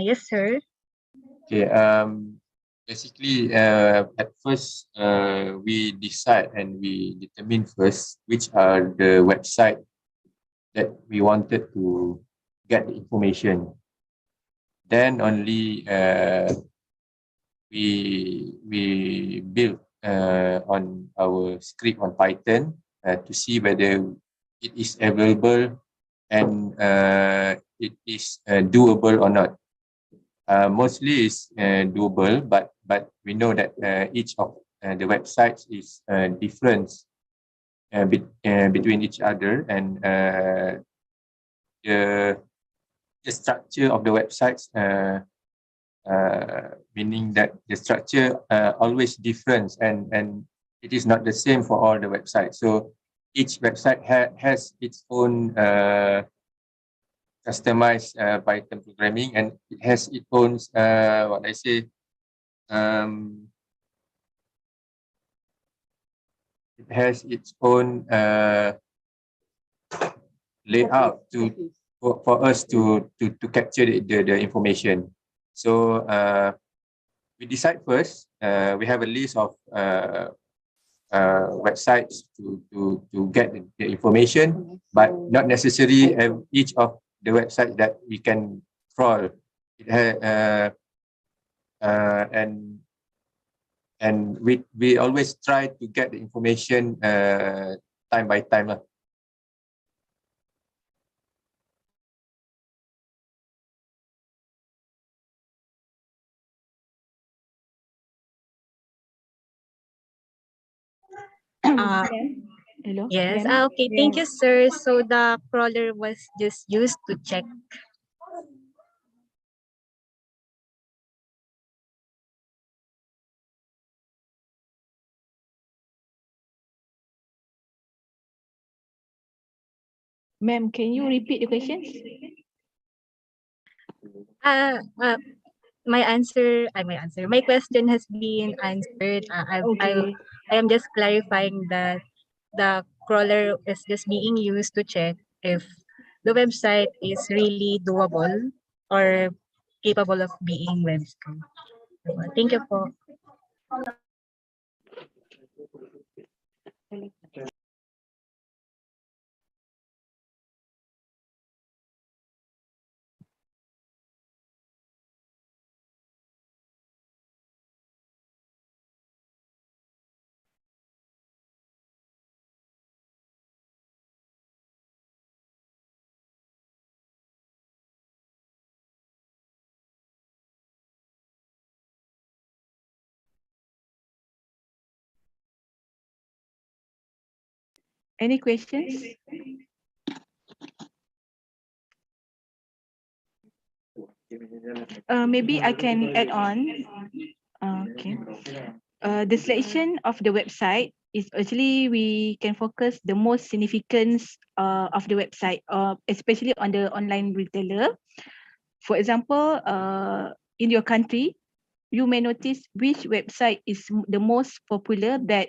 Yes, sir. Okay. Basically, at first, we decide and we determine first which are the website that we wanted to get the information. Then only we build on our script on Python to see whether it is available and it is doable or not. Mostly is doable, but we know that each of the websites is different between each other, and the structure of the websites, meaning that the structure always different, and it is not the same for all the websites. So each website has its own customized Python programming, and it has its own what I say. It has its own layout for us to capture the information. So we decide first. We have a list of websites to get the information, but not necessarily each of the websites that we can crawl. It and we always try to get the information time by time. Uh, Hello. yes. Ma'am? Okay. Thank you, sir. So the crawler was just used to check. Ma'am, can you repeat the questions? Uh, uh, my question has been answered. Okay. I am just clarifying that the crawler is just being used to check if the website is really doable or capable of being web scanned. Thank you po. Any questions? Maybe I can add on. Okay. The selection of the website is actually we can focus the most significance of the website, especially on the online retailer. For example, in your country, you may notice which website is the most popular that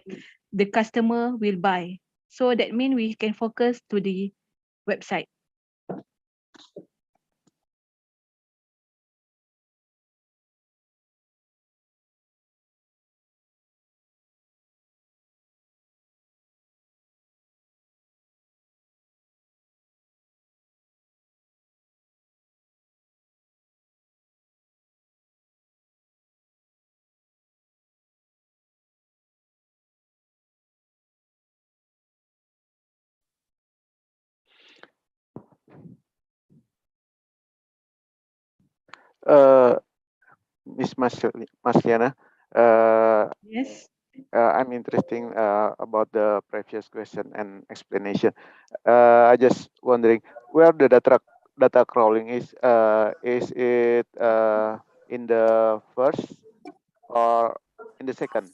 the customer will buy. So that means we can focus to the website. Miss Masliana, Yes. I'm interesting about the previous question and explanation. I just wondering where the data crawling is. Is it in the first or in the second?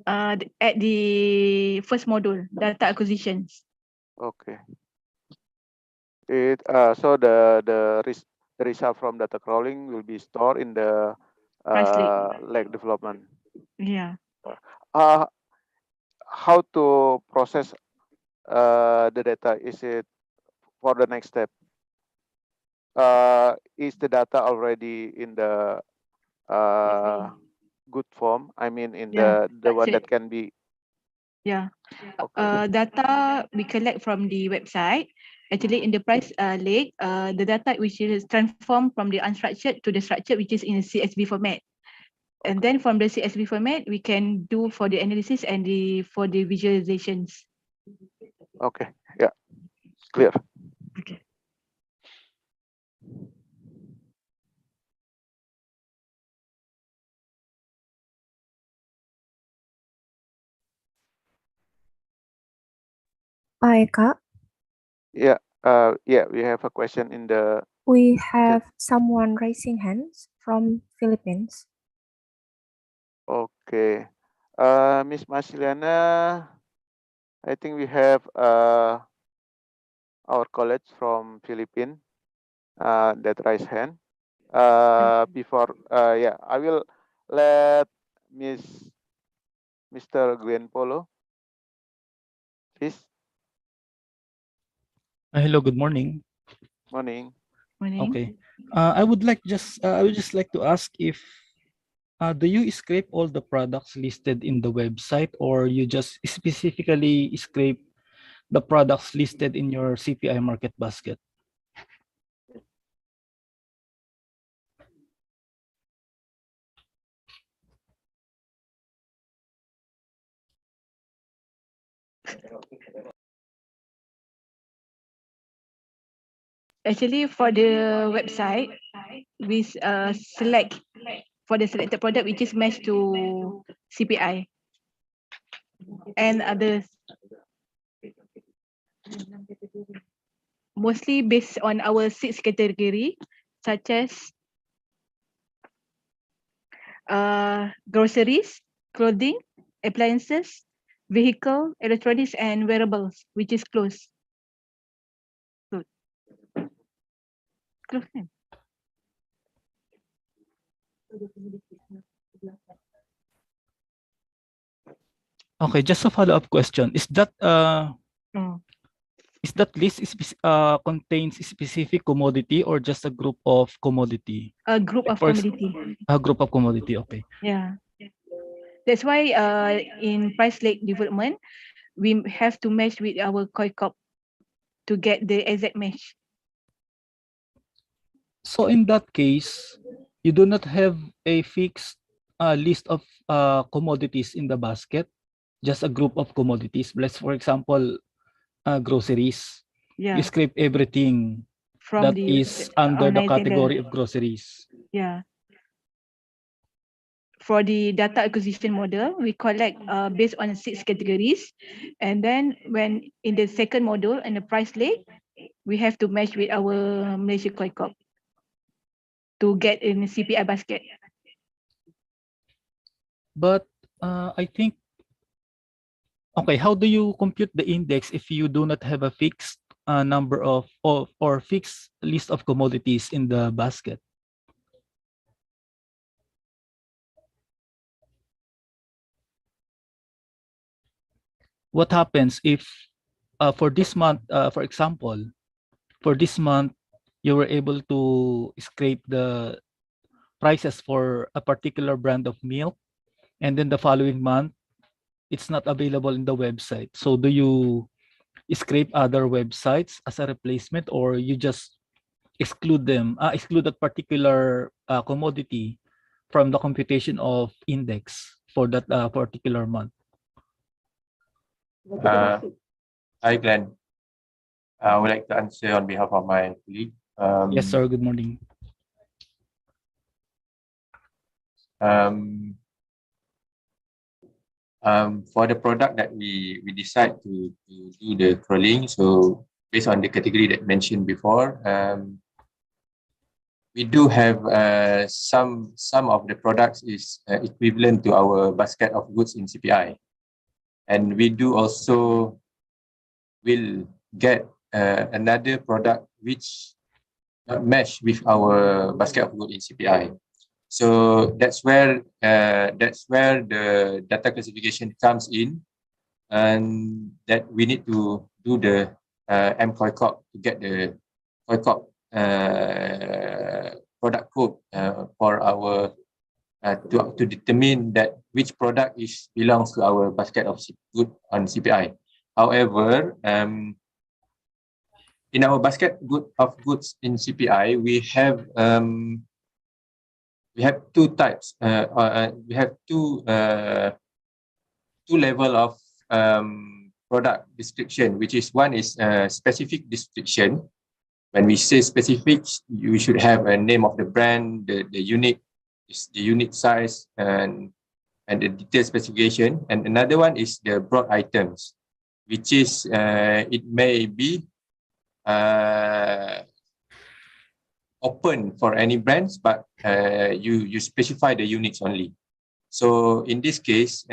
at the first module, data acquisitions. Okay. So the result from data crawling will be stored in the Price lake. lake development. Yeah. Uh, how to process the data? Is it for the next step? Is the data already in the good form? I mean, in Yeah. the one That's that it. can be Yeah. okay. Data we collect from the website. Actually, in the price lake, the data which is transformed from the unstructured to the structured, which is in a CSV format. And Okay. then from the CSV format, we can do for the analysis and for the visualizations. Okay. Yeah. Clear. Okay. Hi, Kak. Yeah. Yeah. We have a question in the We chat. have someone raising hands from Philippines. Okay. Miss Marceliana, I think we have our colleagues from Philippines that raise hand. Before, yeah, I will let Mr. Glenn Polo, please. Hello, good morning. Morning. Morning. Okay. I would just like to ask if do you scrape all the products listed in the website, or you just specifically scrape the products listed in your CPI market basket? Actually, for the website, we select for the selected product which is matched to CPI and others. Mostly based on our 6 category, such as groceries, clothing, appliances, vehicle, electronics, and wearables, which is close. Good. Close. Okay, just a follow-up question. Oh. Is that list contains specific commodity or just a group of commodity? A group of For commodity. a group of commodity, okay. Yeah. That's why in price lake development, we have to match with our koi cup to get the exact match. So in that case, you do not have a fixed list of commodities in the basket, just a group of commodities. Let's, for example, groceries. You Yeah. scrape everything From that the is under the organizer. category of groceries. Yeah. For the data acquisition model, we collect based on 6 categories. And then when in the second module and the price lake, we have to match with our Malaysia Koi Corp to get in the CPI basket. But I think, okay, how do you compute the index if you do not have a fixed number of or fixed list of commodities in the basket? What happens if for this month, for example, for this month, you were able to scrape the prices for a particular brand of milk, and then the following month, it's not available in the website. So do you scrape other websites as a replacement, or you just exclude that particular commodity from the computation of index for that particular month? Hi, Glenn. I would like to answer on behalf of my colleague. Yes, sir. Good morning. For the product that we decide to do the crawling, so based on the category that mentioned before, we do have some of the products is equivalent to our basket of goods in CPI, and we do also will get another product which not match with our basket of goods in CPI. So that's where the data classification comes in, and that we need to do the MCOICOP to get the COICOP product code for our to determine that which product belongs to our basket of good on CPI. However, in our basket of goods in CPI, we have two types. We have two level of product description, which is one is specific description. When we say specific, you should have a name of the brand, the unit size, and the detailed specification. And another one is the broad items, which is it may be open for any brands, but you specify the units only. So in this case,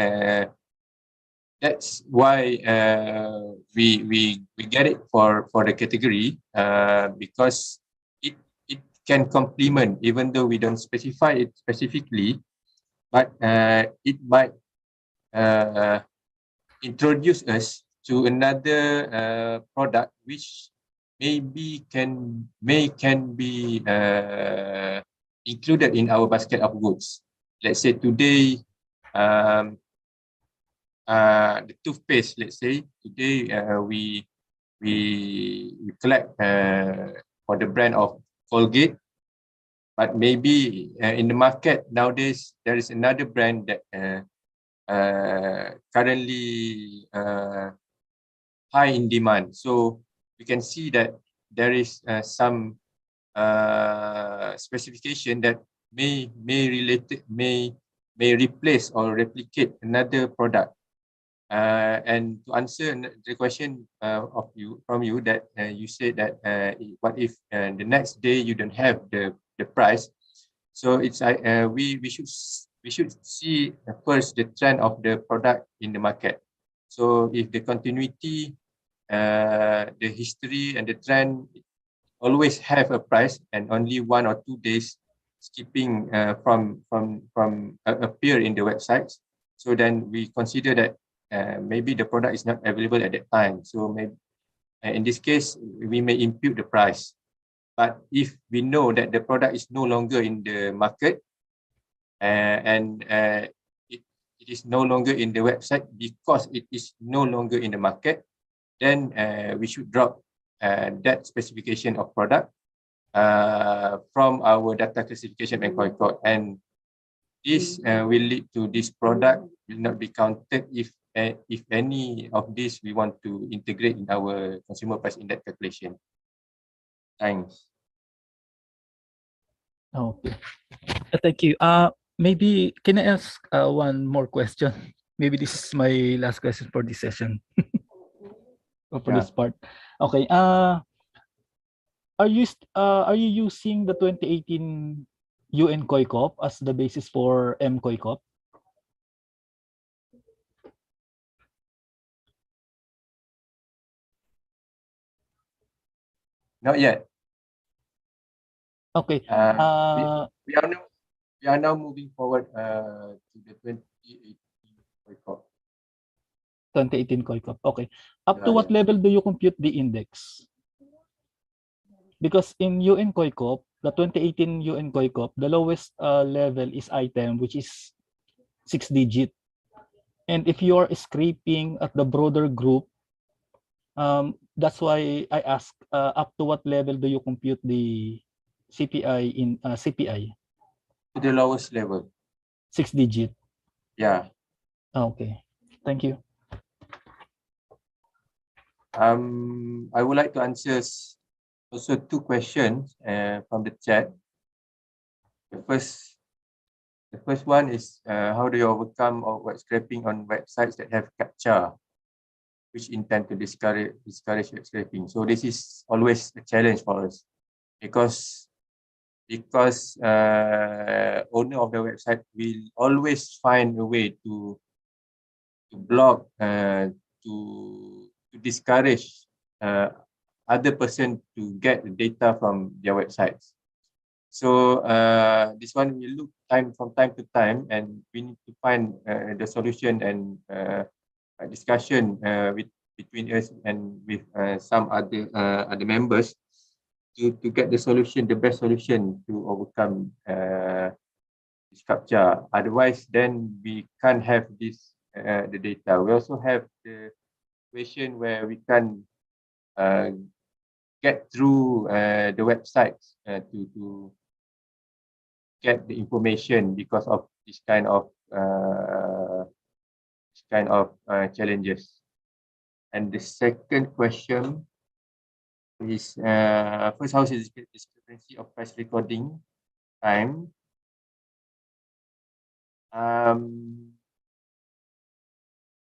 that's why we get it for the category because it can complement, even though we don't specify it specifically, but it might introduce us to another product which can be included in our basket of goods. Let's say today, the toothpaste. Let's say today we collect for the brand of Colgate, but maybe in the market nowadays there is another brand that currently high in demand. So we can see that there is some specification that may replace or replicate another product. And to answer the question from you that you said that what if the next day you don't have the price? So it's we should see first the trend of the product in the market. So if the continuity, the history and the trend always have a price, and only 1 or 2 days skipping from appear in the websites, so then we consider that maybe the product is not available at that time. So maybe in this case, we may impute the price. But if we know that the product is no longer in the market and it is no longer in the website because it is no longer in the market, then we should drop that specification of product from our data classification and COICOD. And this will lead to this product will not be counted if any of this we want to integrate in our consumer price index calculation. Thanks. Okay. Thank you. Maybe can I ask one more question? Maybe this is my last question for this session. Or for this part. Okay. Are you using the 2018 UN COICOP as the basis for MCOICOP? Not yet. Okay. We are now moving forward to the 2018 COICOP. 2018 COICOP. Okay. Up to what level do you compute the index? Because in UN COICOP, the 2018 UN COICOP, the lowest level is item, which is 6 digit. And if you are scraping at the broader group, that's why I ask up to what level do you compute the CPI in CPI? To the lowest level. 6 digit. Yeah. Okay. Thank you. I would like to answer also 2 questions from the chat. The first one is how do you overcome web scraping on websites that have CAPTCHA, which intend to discourage web scraping? So this is always a challenge for us because because owner of the website will always find a way to block, to discourage other person to get the data from their websites. So this one we look from time to time, and we need to find the solution and a discussion between us and with some other members to get the solution, the best solution to overcome this captcha. Otherwise, then we can't have this the data. We also have the situation where we can get through the websites to get the information because of this kind of challenges. And the second question is first, how is the discrepancy of price recording time?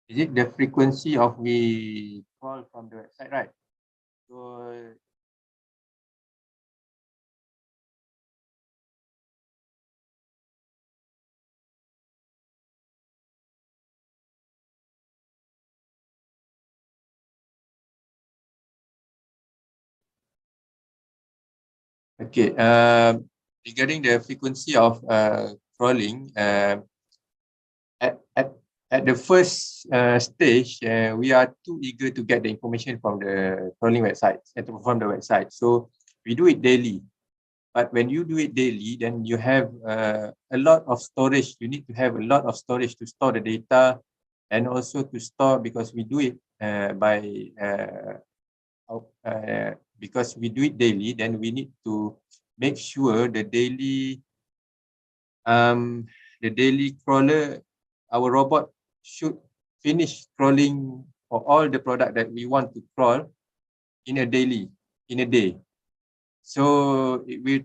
Is it the frequency of we call from the website, right? So okay, regarding the frequency of crawling, at the first stage, we are too eager to get the information from the crawling websites and from the website. So we do it daily. But when you do it daily, then you have a lot of storage. You need to have a lot of storage to store the data, and also to store, because we do it because we do it daily. Then we need to make sure the daily crawler, our robot should finish crawling for all the product that we want to crawl in a day. So it will,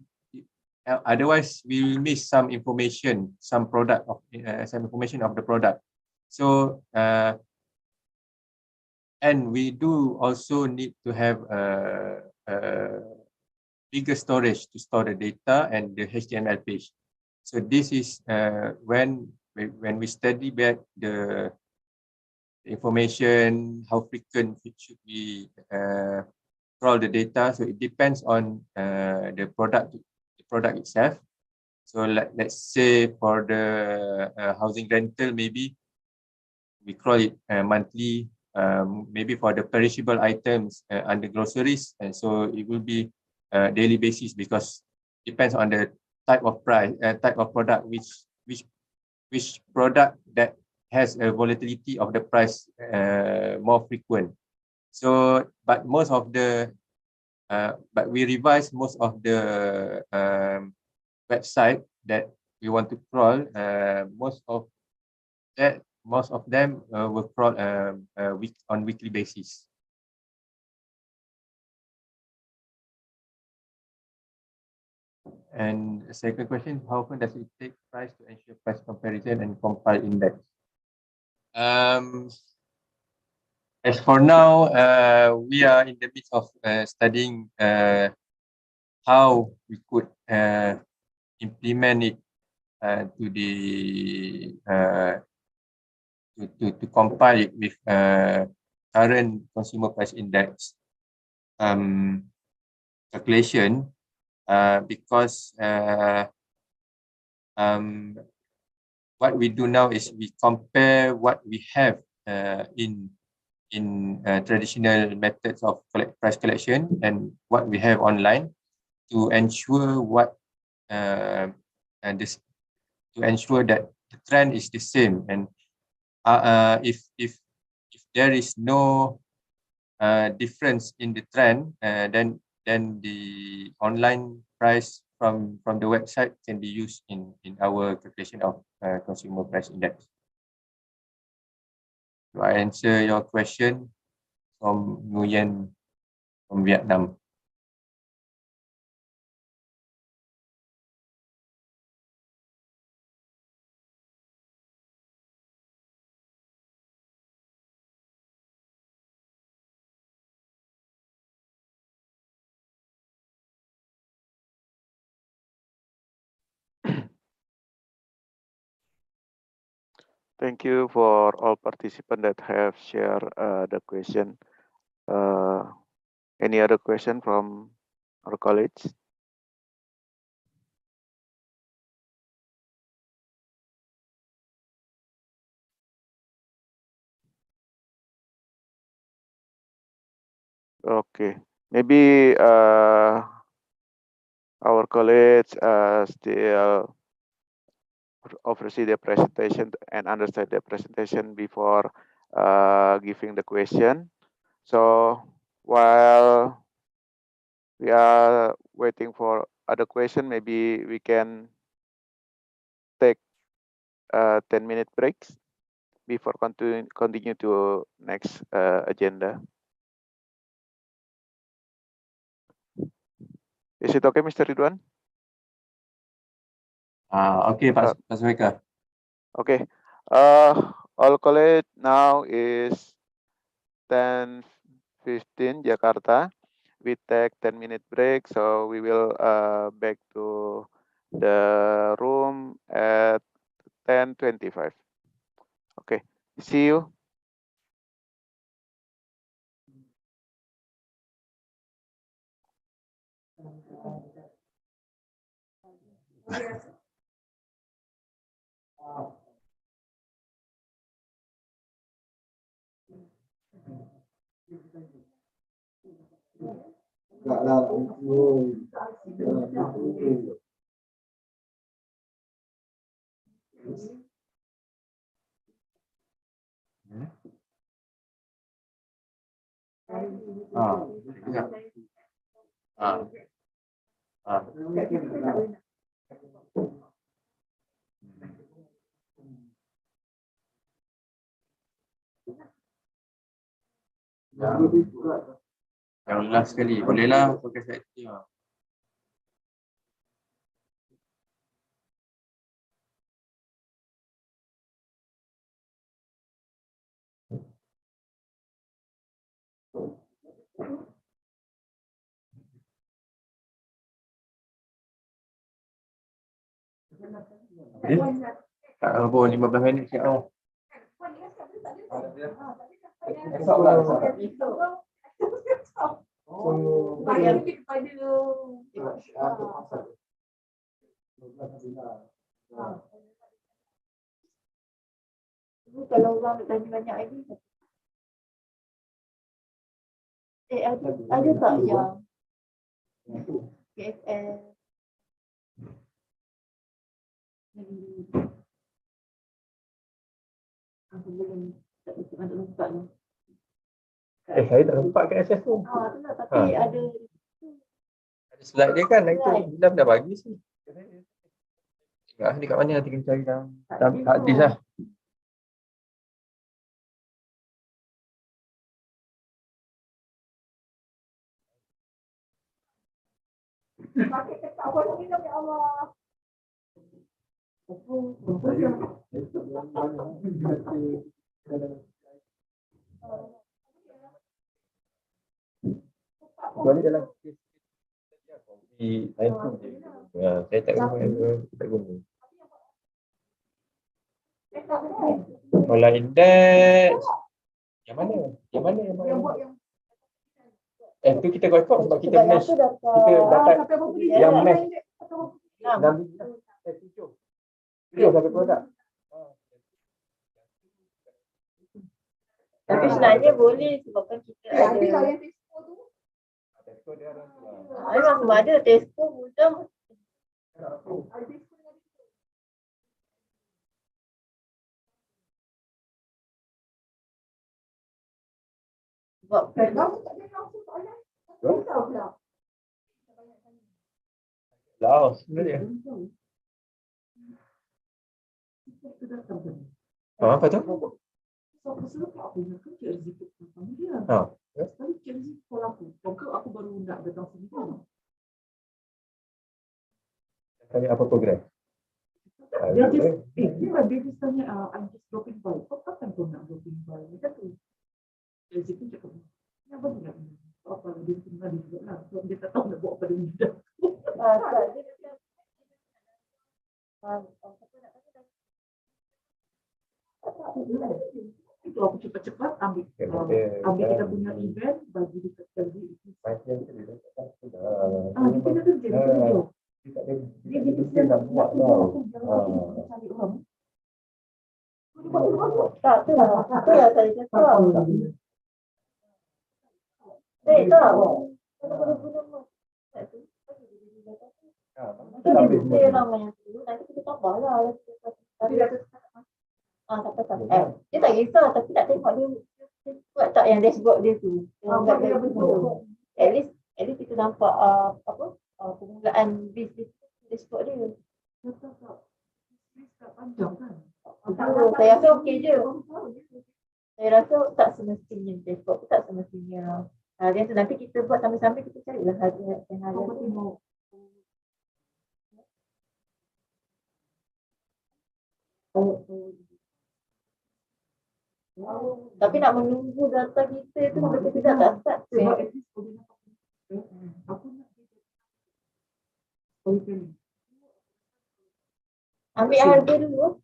otherwise we will miss some information, some information of the product. So and we do also need to have a bigger storage to store the data and the HTML page. So this is when we study back the information, how frequent should we crawl the data. So it depends on the product itself. So let's say for the housing rental, maybe we crawl it monthly. Maybe for the perishable items under groceries, and so it will be daily basis, because depends on the type of product, which product that has a volatility of the price more frequent. So, but we revise most of the website that we want to crawl. Most of them will crawl on weekly basis. And the second question, how often does it take price to ensure price comparison and compile index? As for now, we are in the midst of studying how we could implement it to the to compile it with current consumer price index calculation, because what we do now is we compare what we have in traditional methods of price collection and what we have online, to ensure to ensure that the trend is the same. And if there is no difference in the trend, then the online price from the website can be used in our calculation of consumer price index. Do I answer your question from Nguyen from Vietnam? Thank you for all participants that have shared the question. Any other question from our colleagues? Okay, maybe our colleagues still oversee the presentation and understand the presentation before giving the question. So while we are waiting for other question, maybe we can take 10-minute breaks before continue to next agenda. Is it okay, Mr. Ridwan? Okay, Pak Sueka. Okay. All college now is 10:15 Jakarta. We take 10-minute break, so we will back to the room at 10:25. Okay. See you. Yang last sekali, bolehlah pakai set team. Tak apa, 15 minit siap tau. Kalau orang nak tanya banyak lagi, ada tak yang ACSS belum tak tempat ni? Saya tak nampak kat SS tu. Itulah, tapi ada Ada slide dia kan, itu Ilham dah bagi sih. Dekat mana nanti kena cari dalam hadis lah. pakai ketak apa ni, ya Allah. Kecuali dalam di lain tu je. Saya tak guna. Kalau index yang mana? Tu kita record sebab kita mesh. Kita dapat yang mesh 7 sampai produk. Tapi sebenarnya boleh sebabkan kita ada. Memang ada Tesco mudah. Sebab Laos sebenarnya. Apa tu? Tanya apa program? dia misalnya I'm just dropping by. Kau kapan kau nak dropping by? Macam tu. Jadi pun cakap, ya banyak. Apa dia tinggal di juga lah. Sebab dia tak tahu nak buat apa dengan dia. Itu aku cepat-cepat ambil kita punya event bagi dekat kerja itu. Kita dah kerja. Dia kita buat tau. Cari orang. Tak tu lah saya cakap. Tak. Kita dia namanya tu, nanti kita tambah lah. Dia tak kisah tapi tak tengok dia buat tak yang dashboard dia tu. At least kita nampak permulaan bisnes dashboard dia. Panjang kan? Saya rasa okey je. Saya rasa tak semestinya dashboard tu tak semestinya. Dia tu nanti kita buat sambil-sambil kita carilah harga yang harga tu. Tapi nak menunggu data kita tu sampai kita tak start tu. Aku nak ambil harga dulu.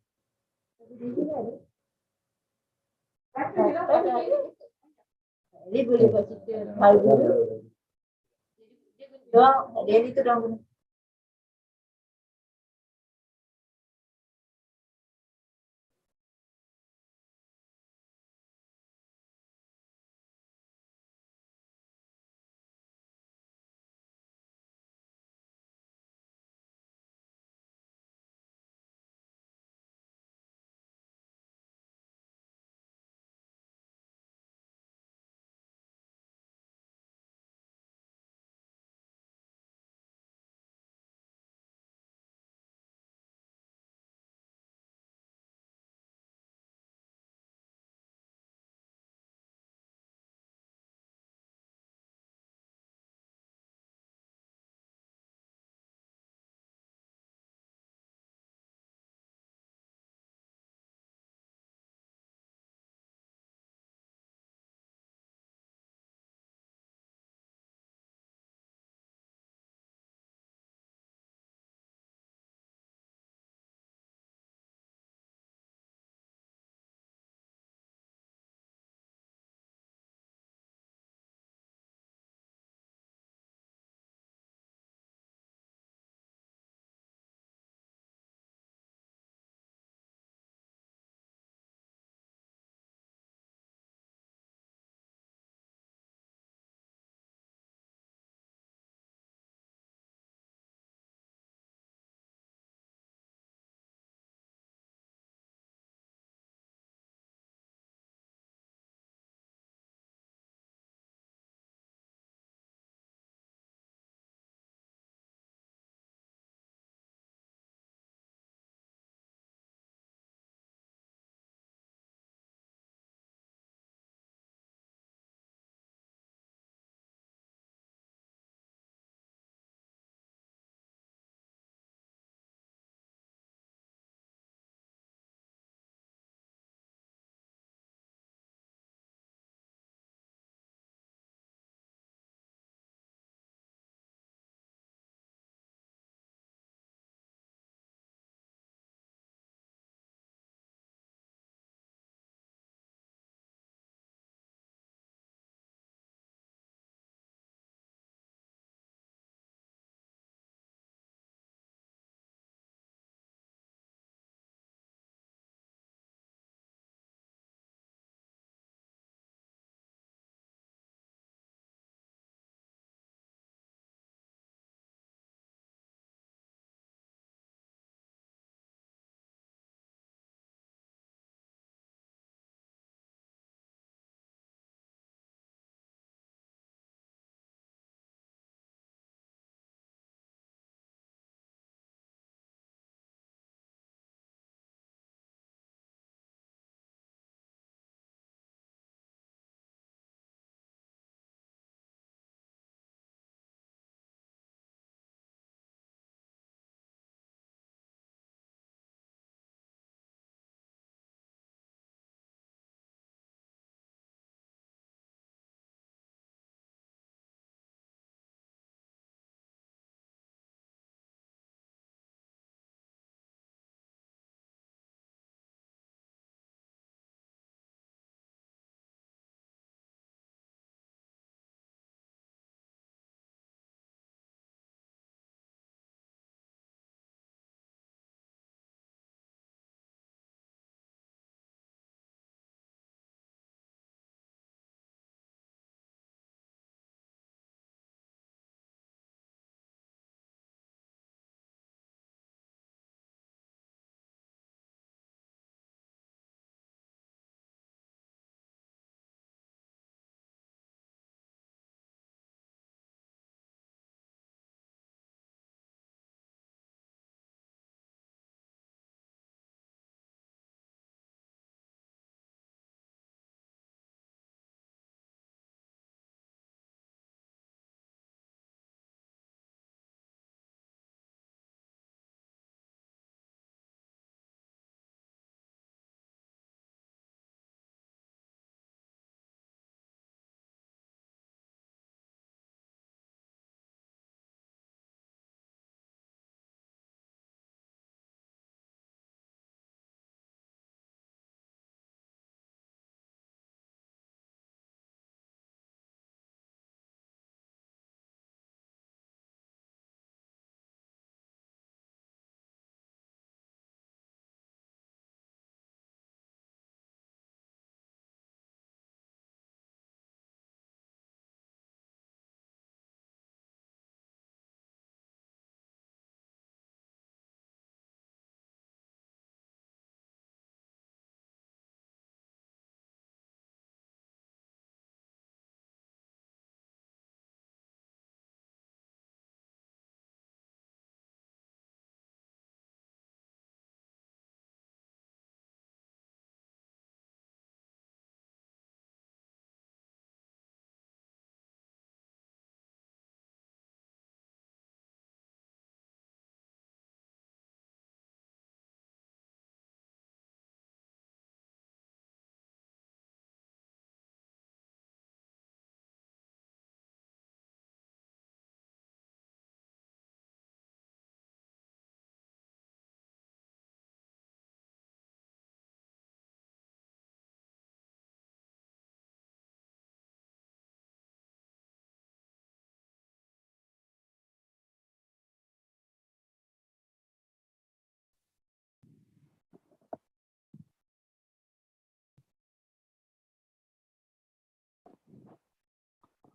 Dia boleh buat cerita harga dulu. Dia ni tu dah guna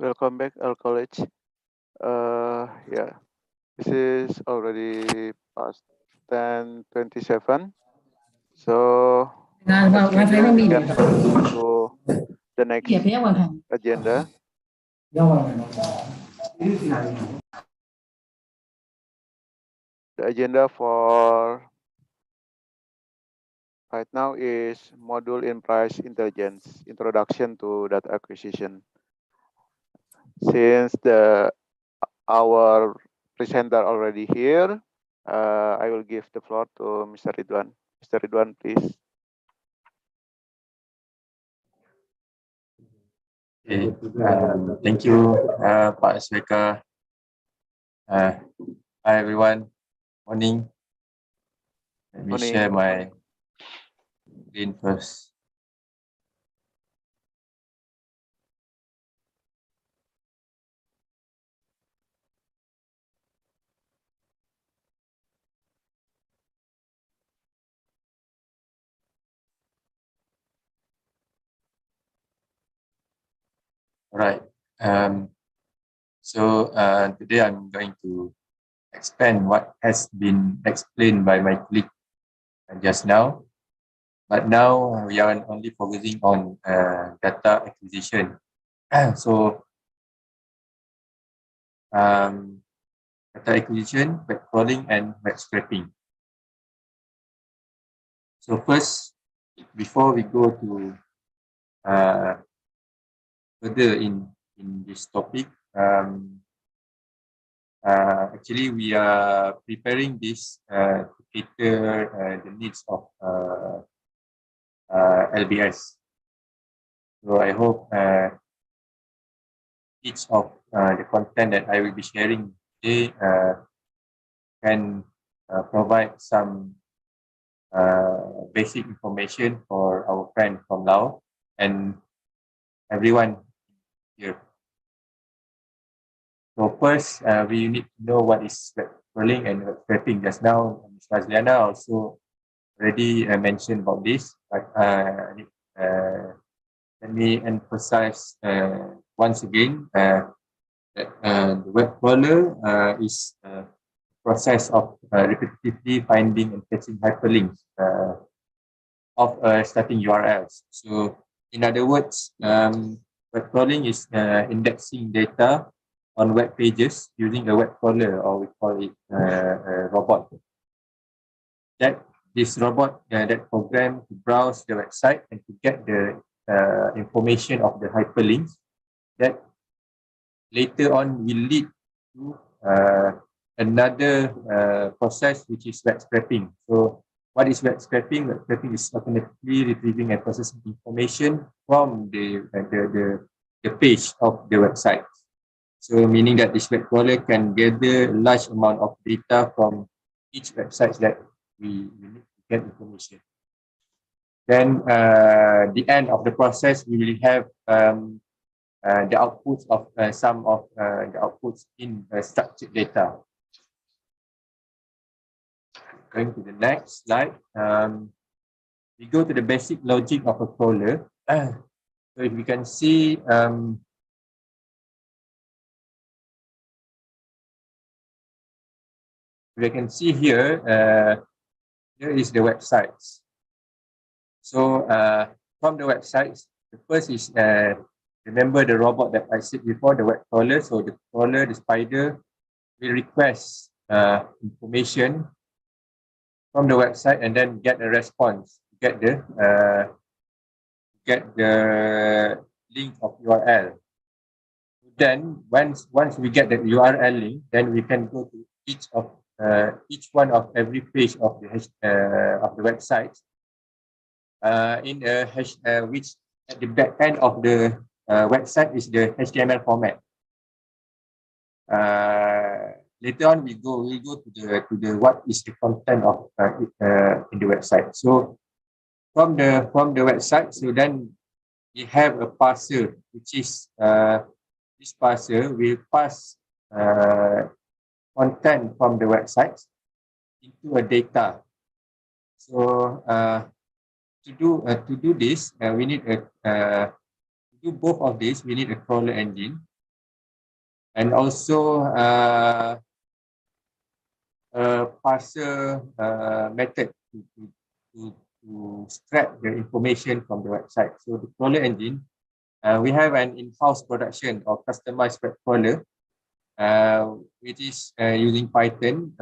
Welcome back, our college. Yeah, this is already past 10:27. So as scheduled, we can proceed to the next agenda. The agenda for right now is module in price intelligence, introduction to data acquisition. Since our presenter already here, I will give the floor to Mr. Ridwan. Mr. Ridwan, please. Okay, thank you, Pak Sweka. Hi everyone, morning. Let me Morning. share my screen first. Right. So today I'm going to expand what has been explained by my colleague just now. But now we are only focusing on data acquisition. So data acquisition, web crawling, and web scraping. So first, before we go to further in this topic, actually we are preparing this to cater the needs of LBS. So I hope each of the content that I will be sharing today can provide some basic information for our friend from Laos and everyone here. So first, we need to know what is web crawling and web scraping. Just now, Ms. Razliana also already mentioned about this, but let me emphasize once again that the web crawler is a process of repetitively finding and fetching hyperlinks of starting URLs. So in other words, web crawling is indexing data on web pages using a web crawler, or we call it a robot. This robot that programmed to browse the website and to get the information of the hyperlinks that later on will lead to another process, which is web scraping. So what is web scraping? Web scraping is automatically retrieving and processing information from the page of the website. So meaning that this web crawler can gather a large amount of data from each website that we need to get information. Then the end of the process, we will have the outputs of some of the outputs in structured data. Going to the next slide, we go to the basic logic of a crawler. So if we can see, here, here is the websites. So from the websites, the first is remember the robot that I said before, the web crawler. So the crawler, the spider, will request information from the website and then get a response, get the link of URL. Then once we get the URL link, then we can go to each one of every page of the website in a which at the back end of the website is the HTML format. Later on, we go to the what is the content of in the website. So from the website, so then we have a parser, which is this parser will pass content from the website into a data. So to do this, we need to do both of these. We need a crawler engine. and also a parser method to extract the information from the website. So the crawler engine, we have an in-house production of customized web crawler, which is using Python.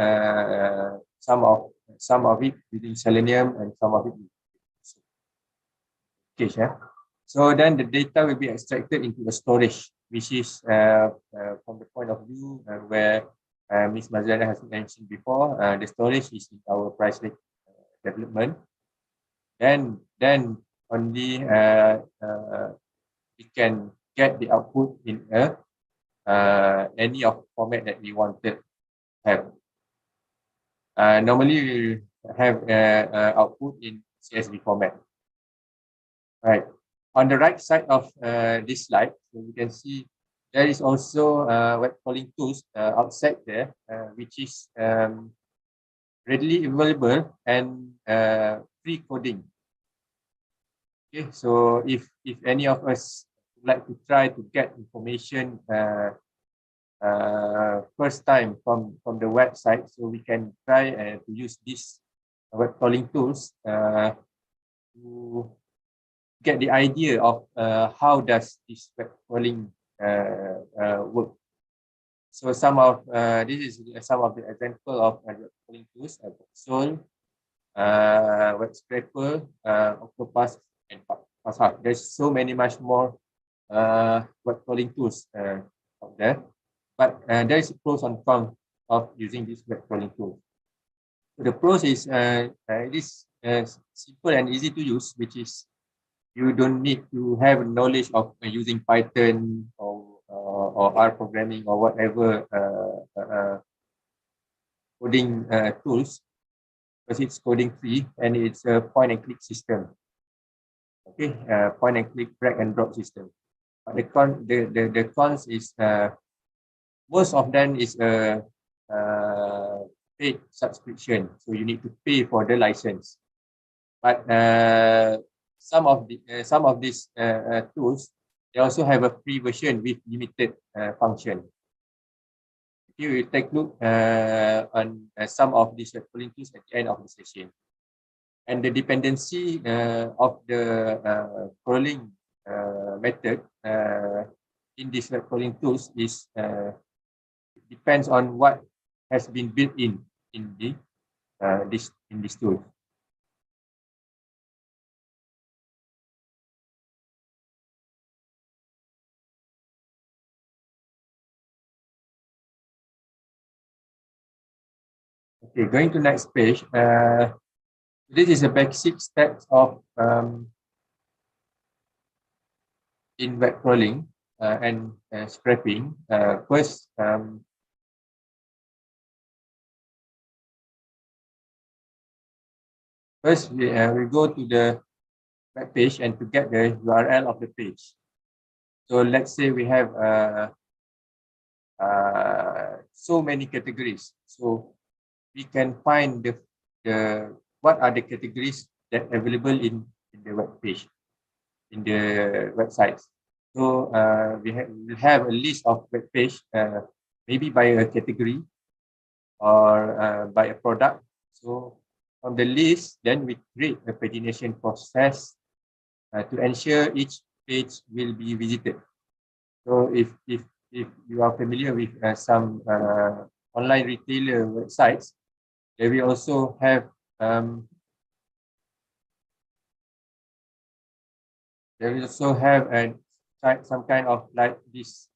Some of it using Selenium, and some of it using Cache. So then the data will be extracted into a storage, which is from the point of view where Ms. Mazana has mentioned before, the storage is in our price list development. Then only we can get the output in any of the format that we wanted to have. Normally we have output in CSV format. Right. On the right side of this slide, so you can see there is also web crawling tools outside there, which is readily available and free coding. Okay, so if any of us would like to try to get information first time from the website, so we can try to use these web crawling tools to get the idea of how does this web crawling work. So this is some of the example of web crawling tools: Sol, Web Scraper, Octopus, and Pasha. There's so many much more web crawling tools out there, but there is pros and cons of using this web crawling tool. So the pros is it is simple and easy to use, which is you don't need to have knowledge of using Python or R programming or whatever coding tools, because it's coding free and it's a point and click system. Okay, point and click, drag and drop system. But the cons is most of them is a paid subscription, so you need to pay for the license. But some of these tools, they also have a free version with limited function. You will take a look on some of these web crawling tools at the end of the session. And the dependency of the crawling method in these web crawling tools is depends on what has been built in this tool. Okay, going to next page. This is a basic steps of in web crawling and scraping. First, we go to the web page and to get the URL of the page. So let's say we have so many categories. So we can find the what are the categories that available in the web page, in the websites. So we have a list of web page, maybe by a category or by a product. So from the list, then we create a pagination process to ensure each page will be visited. So if you are familiar with some online retailer websites, they will also have some kind of like this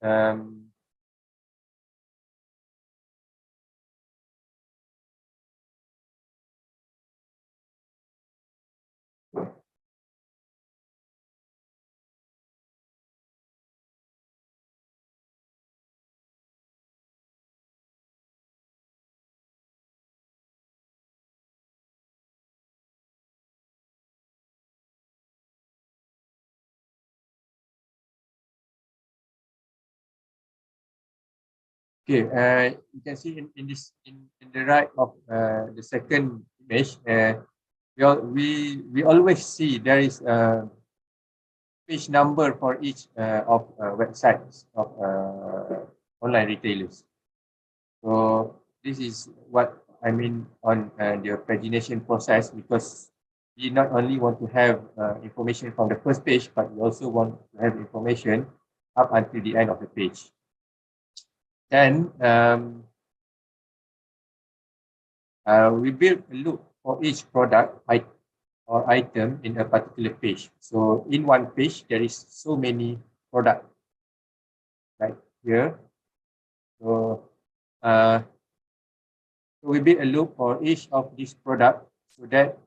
okay, you can see in the right of the second image, we always see there is a page number for each of websites of online retailers. So this is what I mean on the pagination process, because we not only want to have information from the first page, but we also want to have information up until the end of the page. Then we build a loop for each product or item in a particular page. So in one page, there is so many products right here. So we build a loop for each of these products so that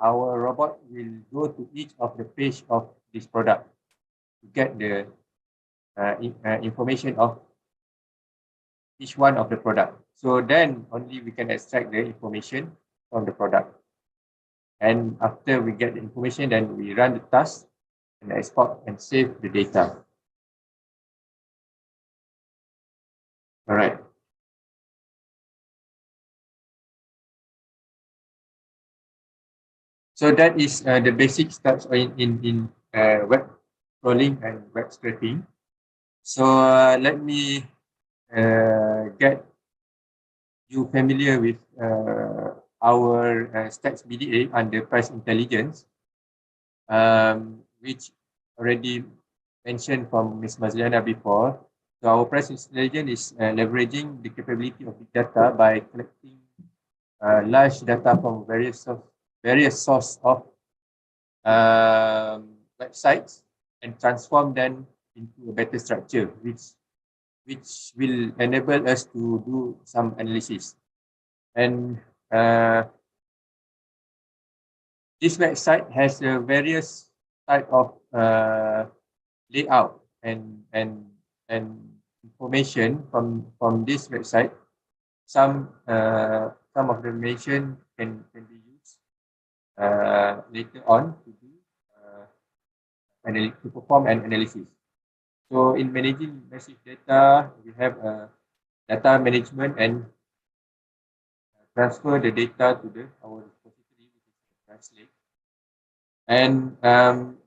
our robot will go to each of the page of this product to get the information of each one of the product. So then only we can extract the information from the product. And after we get the information, then we run the task and export and save the data. All right. So that is the basic steps in web crawling and web scraping. So let me get you familiar with our stats BDA under price intelligence, which already mentioned from Ms. Mazliana before. So our price intelligence is leveraging the capability of big data by collecting large data from various sources of websites and transform them into a better structure, which will enable us to do some analysis. And this website has a various type of layout and information from this website. Some of the information can be used later on to do to perform an analysis. So in managing massive data, we have data management and transfer the data to our repository, which is Translate. And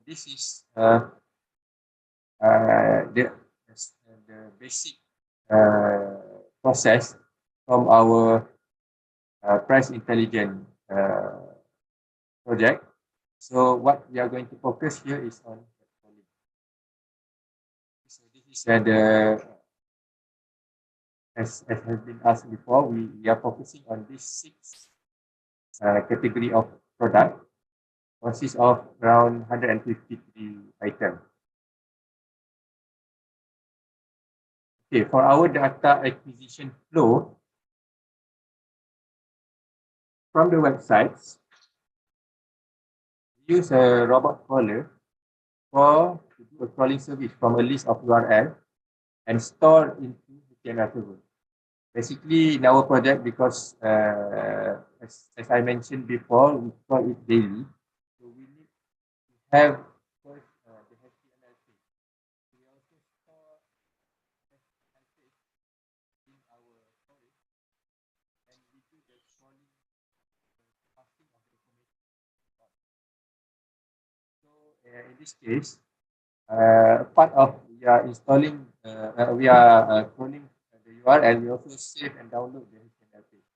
this is the basic process from our price intelligence project. So what we are going to focus here is on controlling. So this is as has been asked before, we are focusing on these 6 category of product, consists of around 153 items. Okay, for our data acquisition flow from the websites, we use a robot crawler to do a crawling service from a list of URL and store into HTML table. Basically, in our project, because as I mentioned before, we crawl it daily, so we need to have first the HTML page. We also store HTML page in our storage, and we do the crawling, passing of the information. So in this case, part of we are installing, we are crawling the URL. We also save and download the HTML page.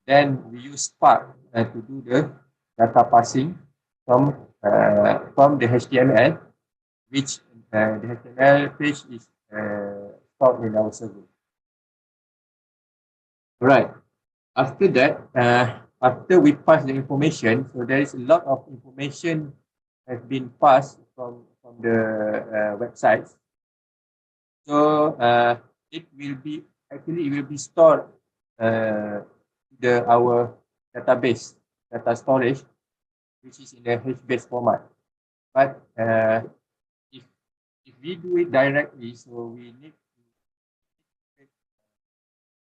Then we use Spark to do the data passing from the HTML, which the HTML page is stored in our server. Right. After that, after we pass the information, so there is a lot of information has been passed from the websites. So it will be stored our database data storage, which is in a HBase format. But if we do it directly, so we need to,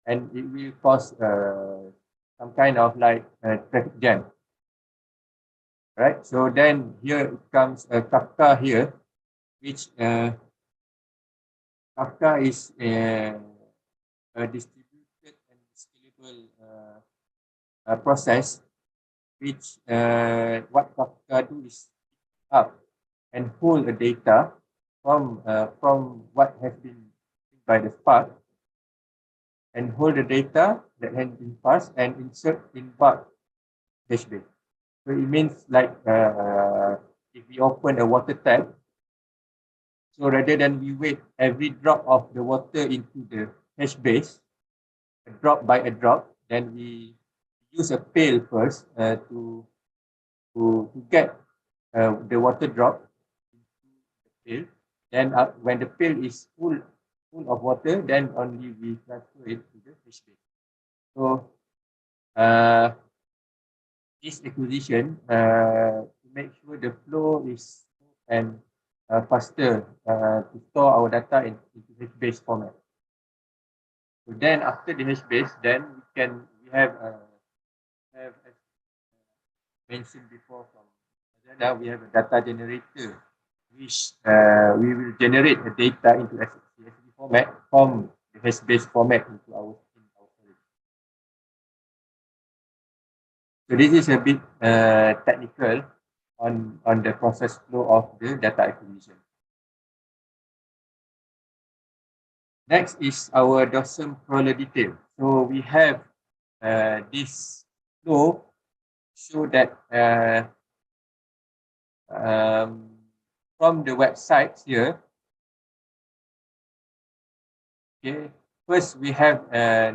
and it will cause some kind of like traffic jam. Right, so then here it comes Kafka here, which Kafka is a distributed and scalable process, which what Kafka do is pick up and pull the data from what has been by the Spark and hold the data that has been passed and insert in bulk database. So it means like if we open a water tap, so rather than we wait every drop of the water into the hash base, a drop by a drop, then we use a pail first to get the water drop into the pail. Then when the pail is full of water, then only we transfer it to the hash base. So this acquisition to make sure the flow is smooth and faster to store our data into hash-based format. So then after the hash-based, then we have as mentioned before from Azana, we have a data generator which we will generate the data into CSV format from the hash-based format into our storage. So this is a bit technical on the process flow of the data acquisition. Next is our DOSM crawler detail. So we have this flow show that from the website here. Okay, first we have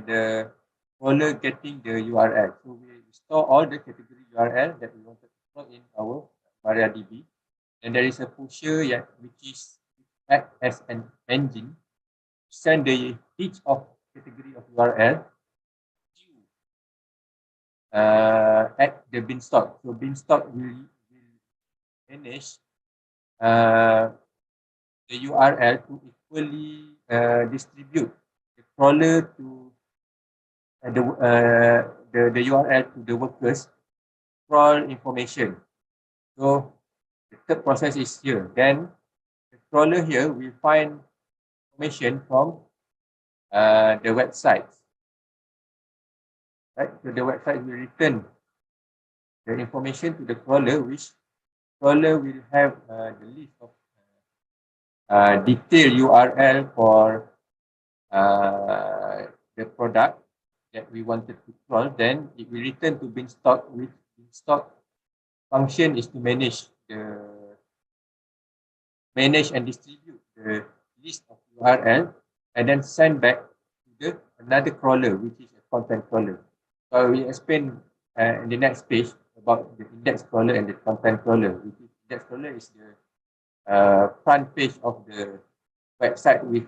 the crawler getting the URL. So we store all the category URL that we wanted to plug in our MariaDB. And there is a pusher which act as an engine to send each of category of URL at the beanstalk. So beanstalk will manage the URL to equally distribute the crawler to the URL to the workers crawl information. So the third process is here. Then the crawler here will find information from the website. Right? So the website will return the information to the crawler, which crawler will have the list of detailed URL for the product that we wanted to crawl. Then it will return to beanstalk, which beanstalk function is to manage and distribute the list of URL and then send back to another crawler, which is a content crawler. So we explain in the next page about the index crawler and the content crawler. Index crawler is the front page of the website with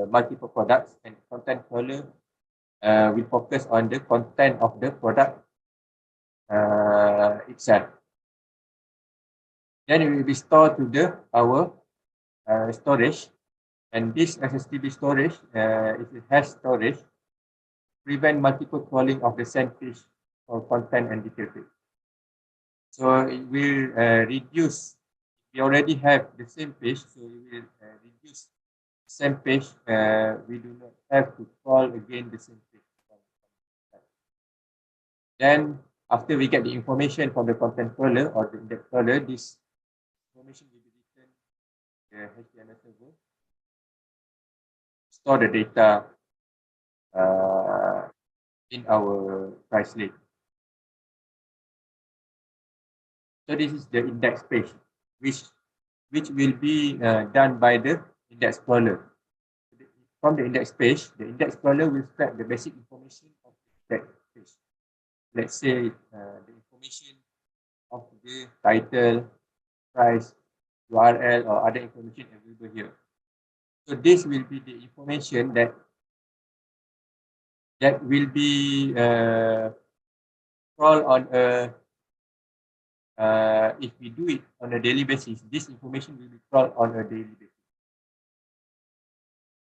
multiple products, and content crawler will focus on the content of the product itself. Then it will be stored to our storage, and this SSTB storage, if it has storage, prevent multiple crawling of the same page for content and detail page. So it will reduce. We already have the same page, so it will reduce the same page. We do not have to crawl again the same page. Then after we get the information from the content crawler or the index crawler, this information will be returned to the HTML server, store the data in our price list. So this is the index page, which will be done by the index crawler. From the index page, the index crawler will extract the basic information of the index page. Let's say the information of the title, price, URL, or other information available here. So this will be the information that will be crawled on a if we do it on a daily basis, this information will be crawled on a daily basis.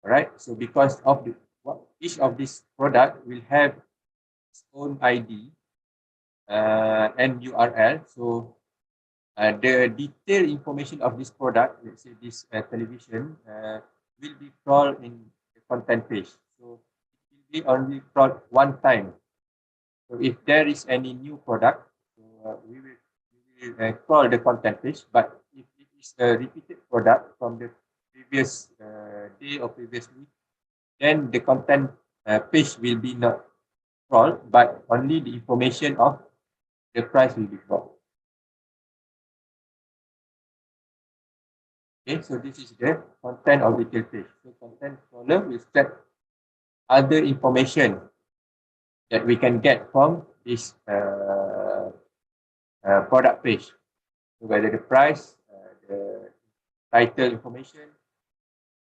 All right. So because of each of this product will have its own ID and URL. So the detailed information of this product, let's say this television, will be crawled in the content page. So it will be only crawled one time. So if there is any new product, we will crawl the content page. But if it is a repeated product from the previous day or previous week, then the content page will be not scrolled, but only the information of the price will be scrolled. Okay, so this is the content of detail page. So content scroller will set other information that we can get from this product page. So whether the price, the title information,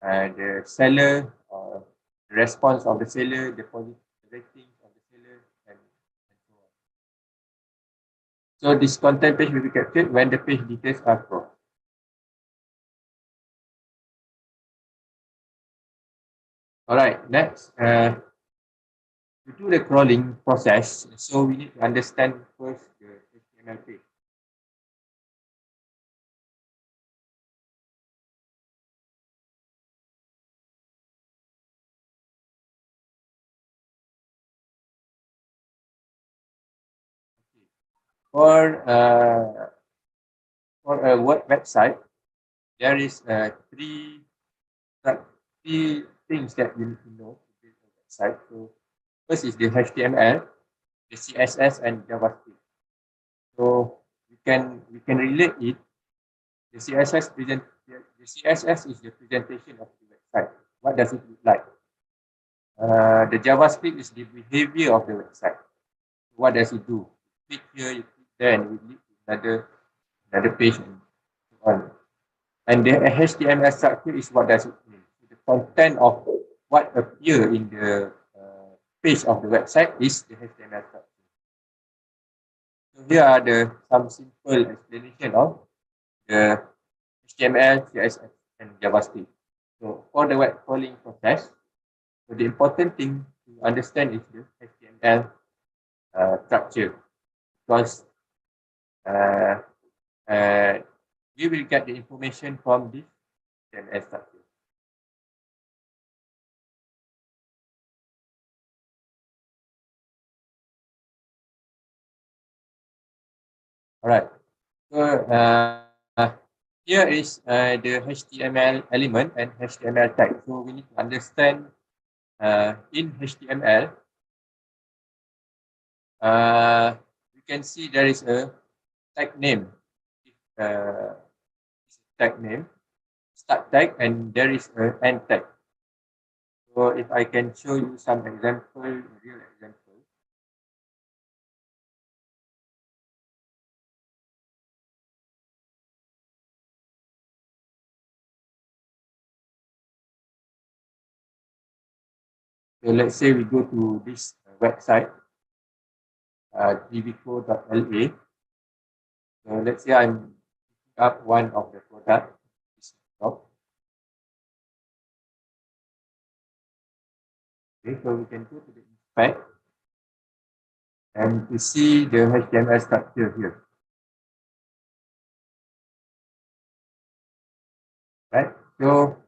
the seller, or the response of the seller, the rating of the seller, and so on. So this content page will be captured when the page details are scrolled. All right, next, to do the crawling process, so we need to understand first the HTML page. For a website, there is three things that you need to know to build a website. So first is the HTML, the CSS, and JavaScript. So we can relate it. The CSS is the presentation of the website. What does it look like? The JavaScript is the behavior of the website. What does it do? You click here, you click there, and it leads to another page and so on. And the HTML structure is what does it mean? The content of what appears in the page of the website is the HTML structure. So here are some simple explanation of the HTML, CSS, and JavaScript. So for the web crawling process, so the important thing to understand is the HTML structure, because we will get the information from this HTML structure. All right. So here is the HTML element and HTML tag. So we need to understand in HTML, we can see there is a tag name, start tag, and there is an end tag. So if I can show you some example, real example. So let's say we go to this website, tvco.la. So let's say I'm picking up one of the product. Okay, so we can go to the inspect and to see the HTML structure here. Right, so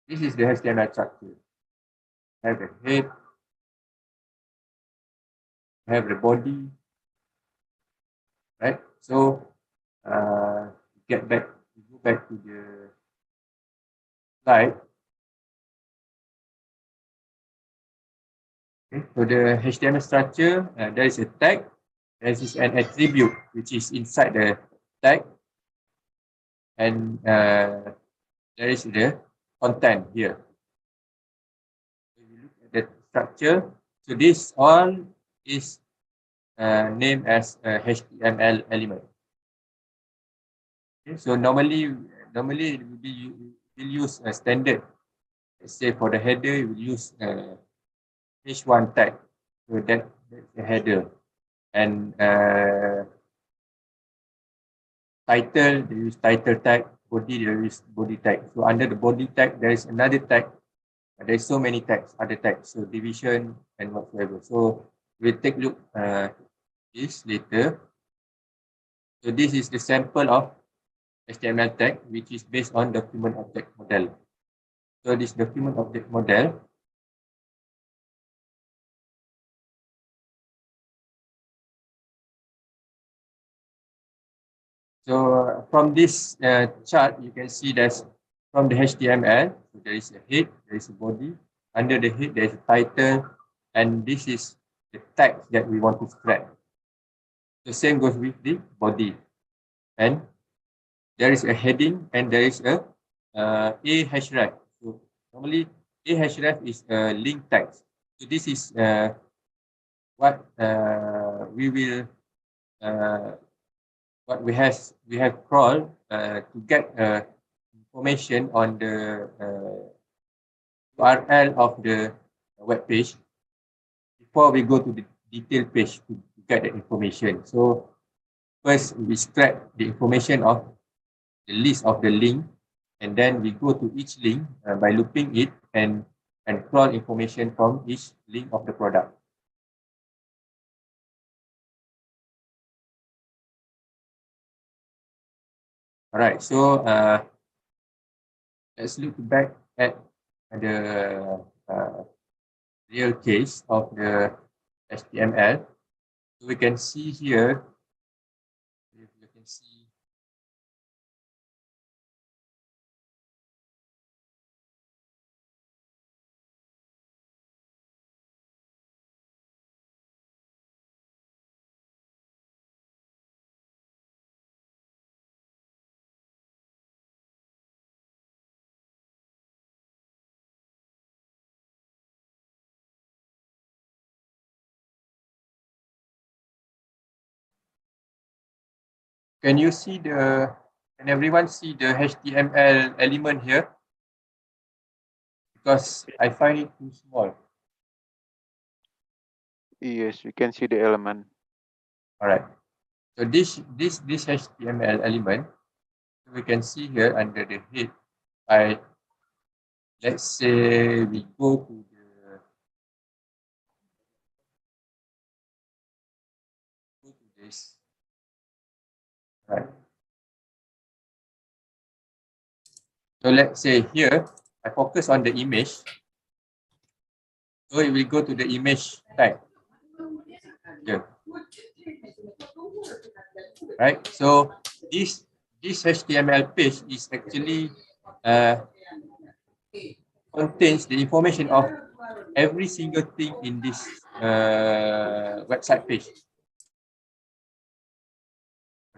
this is the HTML structure. Have the head, have the body, right? So we go back to the slide. Okay, so the HTML structure, there is a tag, there is an attribute which is inside the tag, and there is the content here. So you look at the structure. So this all is named as a HTML element. Okay, so normally we will use a standard. Let's say for the header, we will use H1 tag. So that's the header. And title, they use title tag. Body, they use body tag. So under the body tag, there is another tag. There is so many tags, other tags. So division and whatsoever. So we'll take a look this later. So this is the sample of HTML tag, which is based on document object model. So this document object model, so from this chart, you can see that from the HTML, so there is a head, there is a body, under the head, there's a title, and this is the text that we want to scrap. The same goes with the body. And there is a heading and there is a href. So normally a href is a link text. So this is what we will what we have crawled to get information on the URL of the web page before we go to the detail page to get the information. So first we scrap the information of the list of the link, and then we go to each link by looping it and crawl information from each link of the product. All right, so let's look back at the real case of the HTML. So we can see here, if you can see, can you see can everyone see the HTML element here? Because I find it too small. Yes, we can see the element. All right. So this HTML element, we can see here under the head. Let's say we go to this. Right. So let's say here, I focus on the image. So we go to the image tag. Here. Right. So this HTML page is actually contains the information of every single thing in this website page.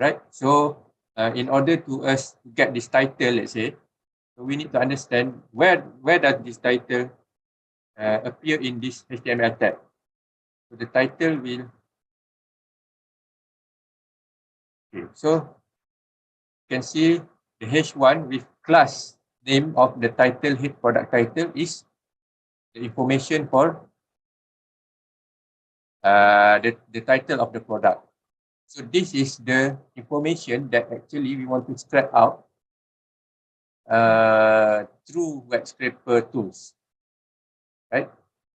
Right. So in order to us to get this title, let's say, so we need to understand where does this title appear in this HTML tag. So the title will. Okay, so you can see the H1 with class name of the title head product title is the information for the title of the product. So this is the information that actually we want to scrape out through web scraper tools, right?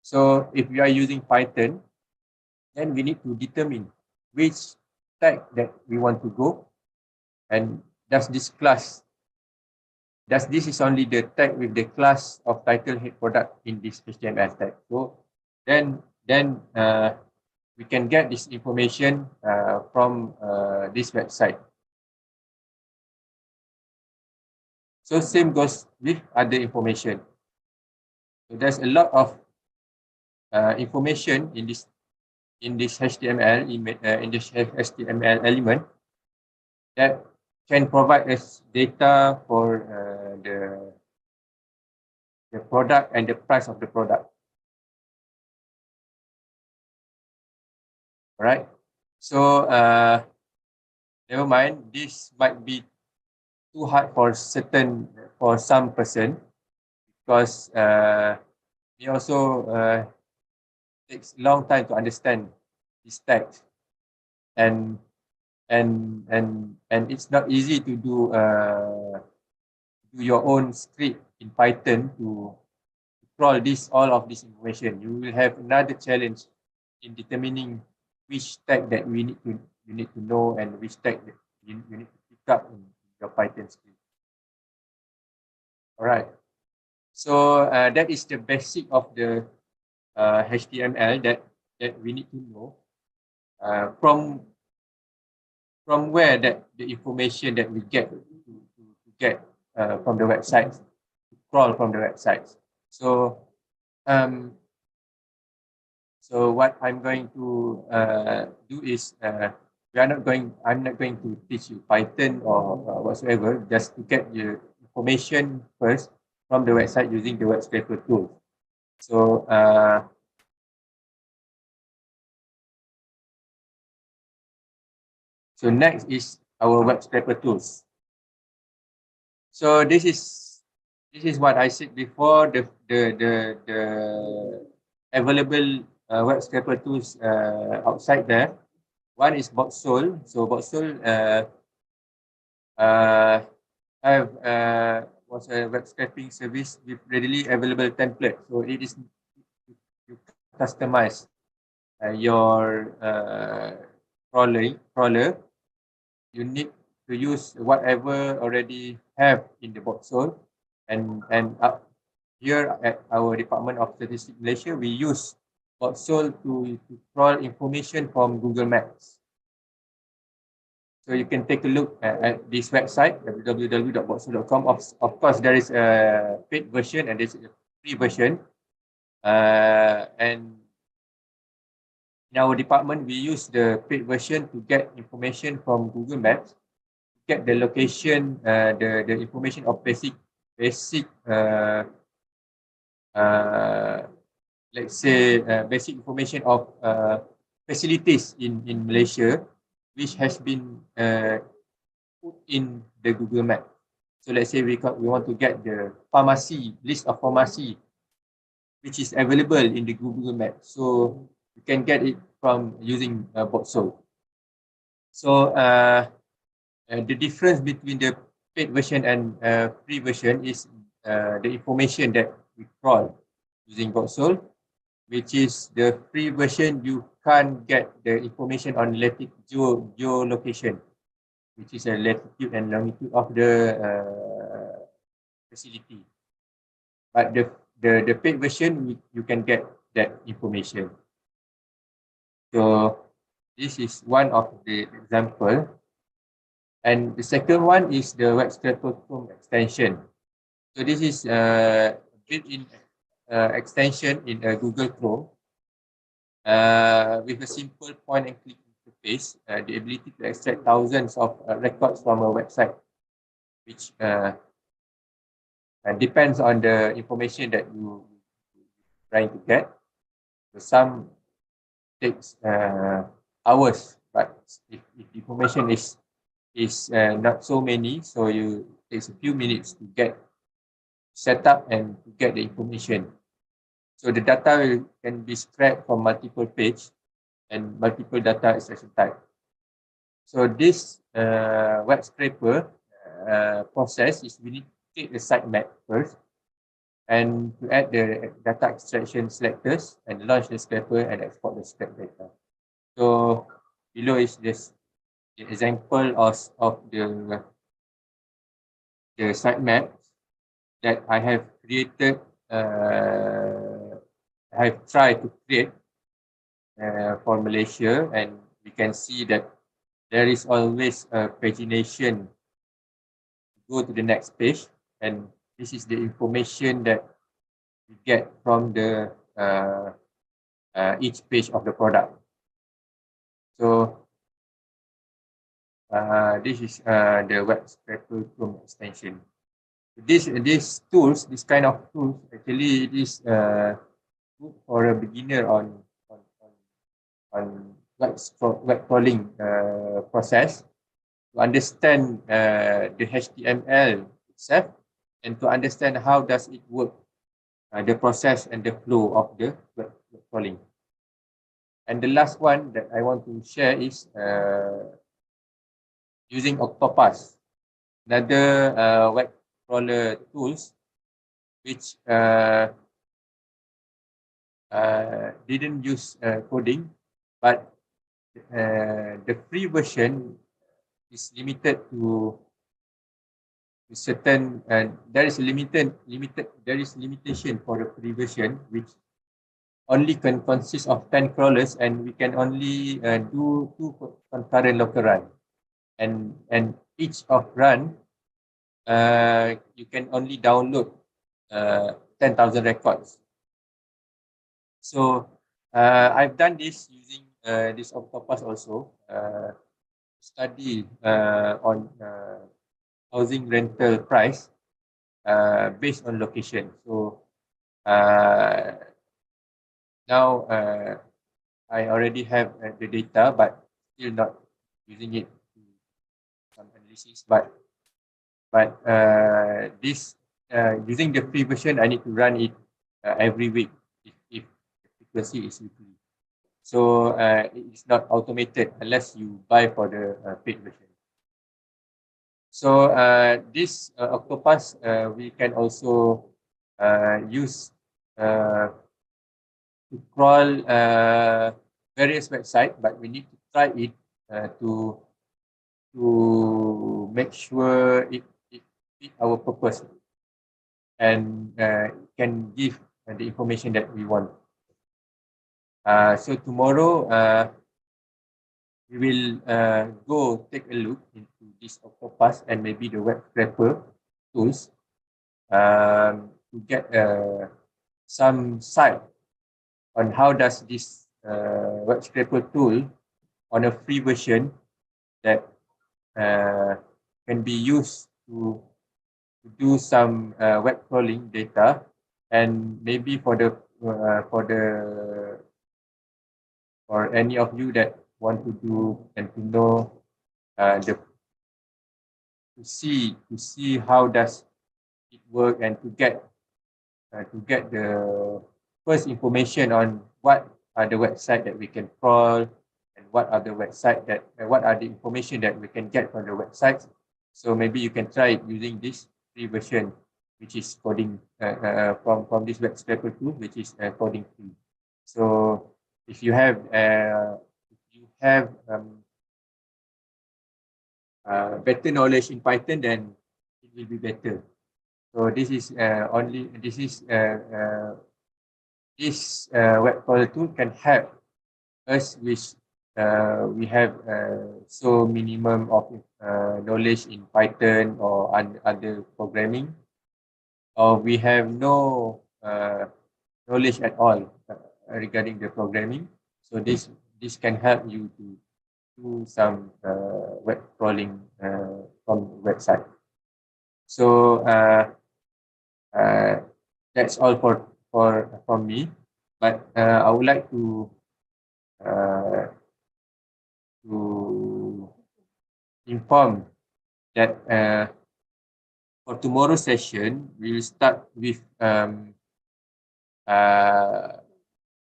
So if we are using Python, then we need to determine which tag that we want to go, and does this is only the tag with the class of title head product in this HTML tag. So then we can get this information from this website. So same goes with other information. So there's a lot of information in this HTML HTML element that can provide us data for the product and the price of the product. All right. So never mind. This might be too hard for some person, because it also takes a long time to understand this text, and it's not easy to do your own script in Python to crawl all of this information. You will have another challenge in determining which tag that you need to know, and which tag that you need to pick up in your Python script. All right. So that is the basic of the HTML that we need to know. From where that the information that we get to get from the website, to crawl from the website. So So what I'm going to do is I'm not going to teach you Python or whatsoever, just to get your information first from the website using the web scraper tool. So next is our web scraper tools. So this is what I said before. The available web scraper tools outside there. One is Boxol. So Boxol have was a web scraping service with readily available template. So it is you customize your crawler. You need to use whatever already have in the Boxol, and here at our Department of Statistics Malaysia, we use Boxol to crawl information from Google Maps. So you can take a look at this website, www.boxol.com. Of course, there is a paid version and there's a free version. And in our department, we use the paid version to get information from Google Maps, get the location, the information of basic let's say basic information of facilities in Malaysia, which has been put in the Google Map. So let's say we want to get the list of pharmacy which is available in the Google Map. So you can get it from using Boxol. So the difference between the paid version and free version is the information that we crawl using Boxol, which is the free version. You can't get the information on geolocation, which is a latitude and longitude of the facility. But the paid version, you can get that information. So this is one of the example. And the second one is the web scraper Chrome extension. So this is a built-in extension in Google Chrome with a simple point and click interface, the ability to extract thousands of records from a website, which depends on the information that you trying to get. So some takes hours, but if information is not so many, so it takes a few minutes to get set up and to get the information. So the data can be spread from multiple pages and multiple data extraction type. So this web scraper process is we need to take the sitemap first and to add the data extraction selectors and launch the scraper and export the scrap data. So below is this the example of the sitemap that I have created. I have tried to create for Malaysia, and we can see that there is always a pagination. Go to the next page, and this is the information that we get from the each page of the product. So this is the web scraper Chrome extension. These tools, this kind of tools, actually it is good for a beginner on web crawling process, to understand the HTML itself and to understand how does it work, the process and the flow of the web crawling. And the last one that I want to share is using Octopus, another web crawler tools which didn't use coding, but the free version is limited to certain, there is limitation for the free version, which only can consist of 10 crawlers, and we can only do 2 concurrent local run, and each of run you can only download 10,000 records. So I've done this using this Octopus also. Study on housing rental price based on location. So now I already have the data, but still not using it to some analysis. But this using the free version, I need to run it every week if the frequency is weekly. So it's not automated unless you buy for the paid version. So this Octopus we can also use to crawl various websites, but we need to try it to make sure it fit our purpose and can give the information that we want. So tomorrow we will go take a look into this Octopus and maybe the web scraper tools to get some sight on how does this web scraper tool on a free version that can be used to do some web crawling data, and maybe for any of you that want to do and to know to see how does it work and to get the first information on what are the website that we can crawl and what are the website that what are the information that we can get from the websites. So maybe you can try it using this free version, which is coding from this web scraper tool, which is coding free. So if you have better knowledge in Python, then it will be better. So this is this web crawler tool can help us with we have so minimum of knowledge in Python or other programming, or we have no knowledge at all regarding the programming. So this can help you to do some web crawling from website. So that's all from me. But I would like to inform that for tomorrow's session, we will start with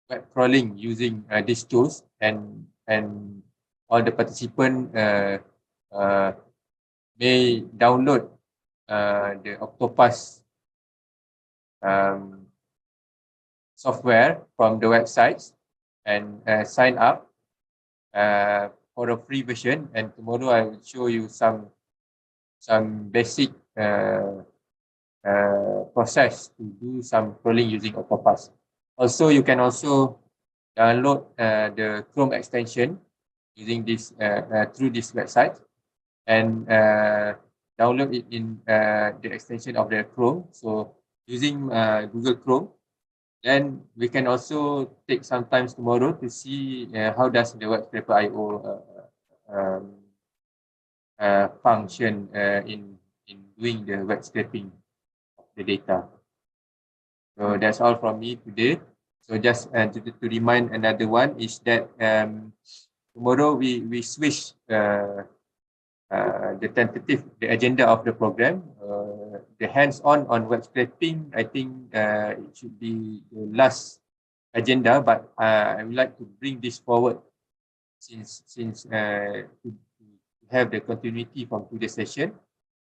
web crawling using these tools, and all the participants may download the Octopus software from the websites and sign up for a free version. And tomorrow I will show you some basic process to do some crawling using Octopus. Also, you can also download the Chrome extension using this through this website, and download it in the extension of the Chrome. So using Google Chrome, then we can also take some time tomorrow to see how does the web scraper IO function in doing the web scraping of the data. So that's all from me today. So just to remind another one is that tomorrow we switch the agenda of the program. The hands-on web scraping, I think it should be the last agenda, but I would like to bring this forward since to have the continuity from today's session.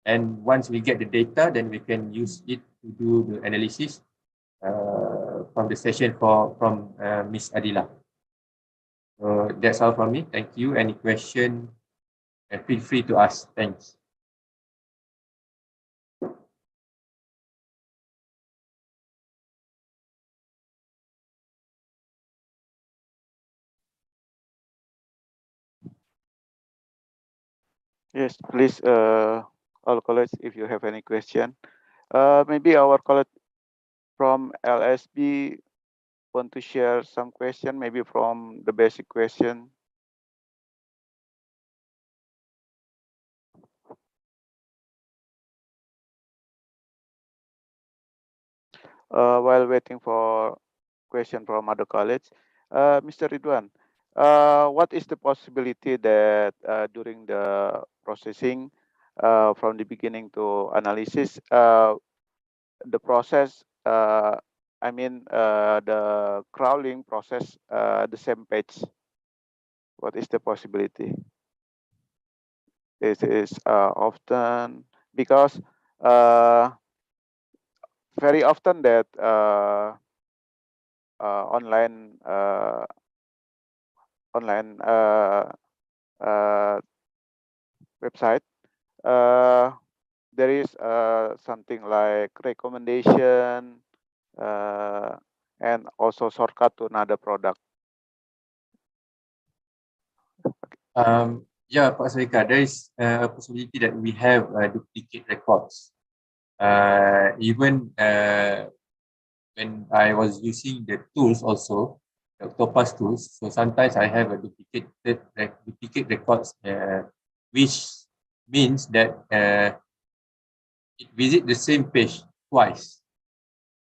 And once we get the data, then we can use it to do the analysis from the session from Miss Adila. So that's all from me. Thank you. Any question? Feel free to ask. Thanks. Yes, please, all colleagues, if you have any question. Maybe our colleague from LSB want to share some question, maybe from the basic question? While waiting for question from other college, Mr. Ridwan, what is the possibility that during the processing from the beginning to analysis, the process, I mean, the crawling process, the same page? What is the possibility? This is often because very often that online website, there is something like recommendation and also shortcut to another product. Yeah, Pak Sarika, there is a possibility that we have duplicate records. Even when I was using the tools also, the Octopus tools, so sometimes I have a duplicate records, which means that it visit the same page twice.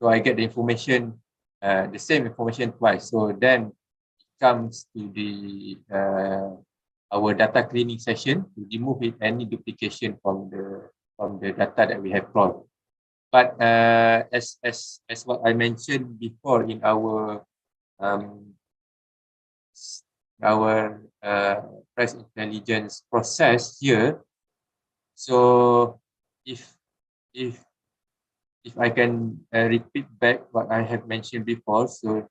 So I get the information, the same information twice. So then it comes to the our data cleaning session to remove any duplication from the data that we have crawled. But as what I mentioned before in our price intelligence process here, so if I can repeat back what I have mentioned before, so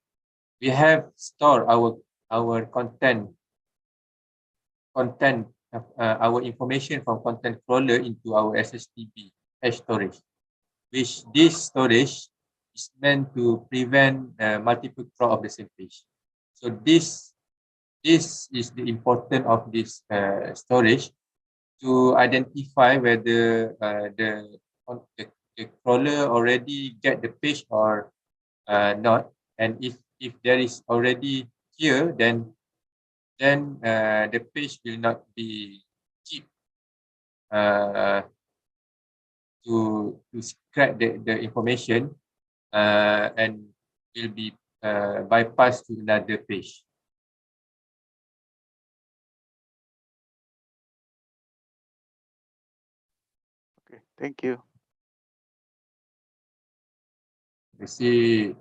we have stored our content, our information from content crawler into our SSTB hash storage, which this storage is meant to prevent multiple crawl of the same page. So this is the importance of this storage to identify whether the crawler already get the page or not, and if there is already here, then the page will not be keep to scrap the information and will be bypassed to another page. Okay, thank you. I see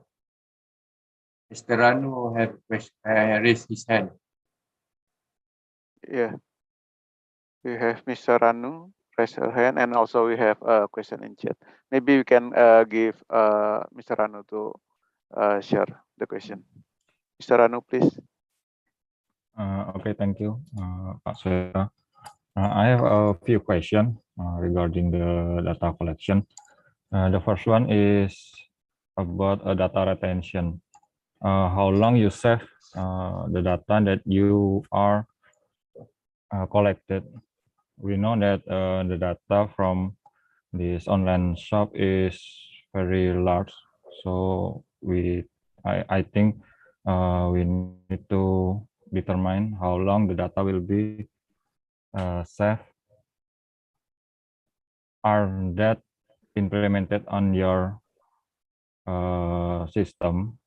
Mr. Ranu have raised his hand. Yeah, we have Mr. Ranu raise her hand, and also we have a question in chat. Maybe we can give Mr. Ranu to share the question. Mr. Ranu, please. Okay, thank you, Pak Sweta. I have a few questions regarding the data collection. The first one is about data retention. How long you save the data that you are collected? We know that the data from this online shop is very large, so I think we need to determine how long the data will be saved. Are that implemented on your system?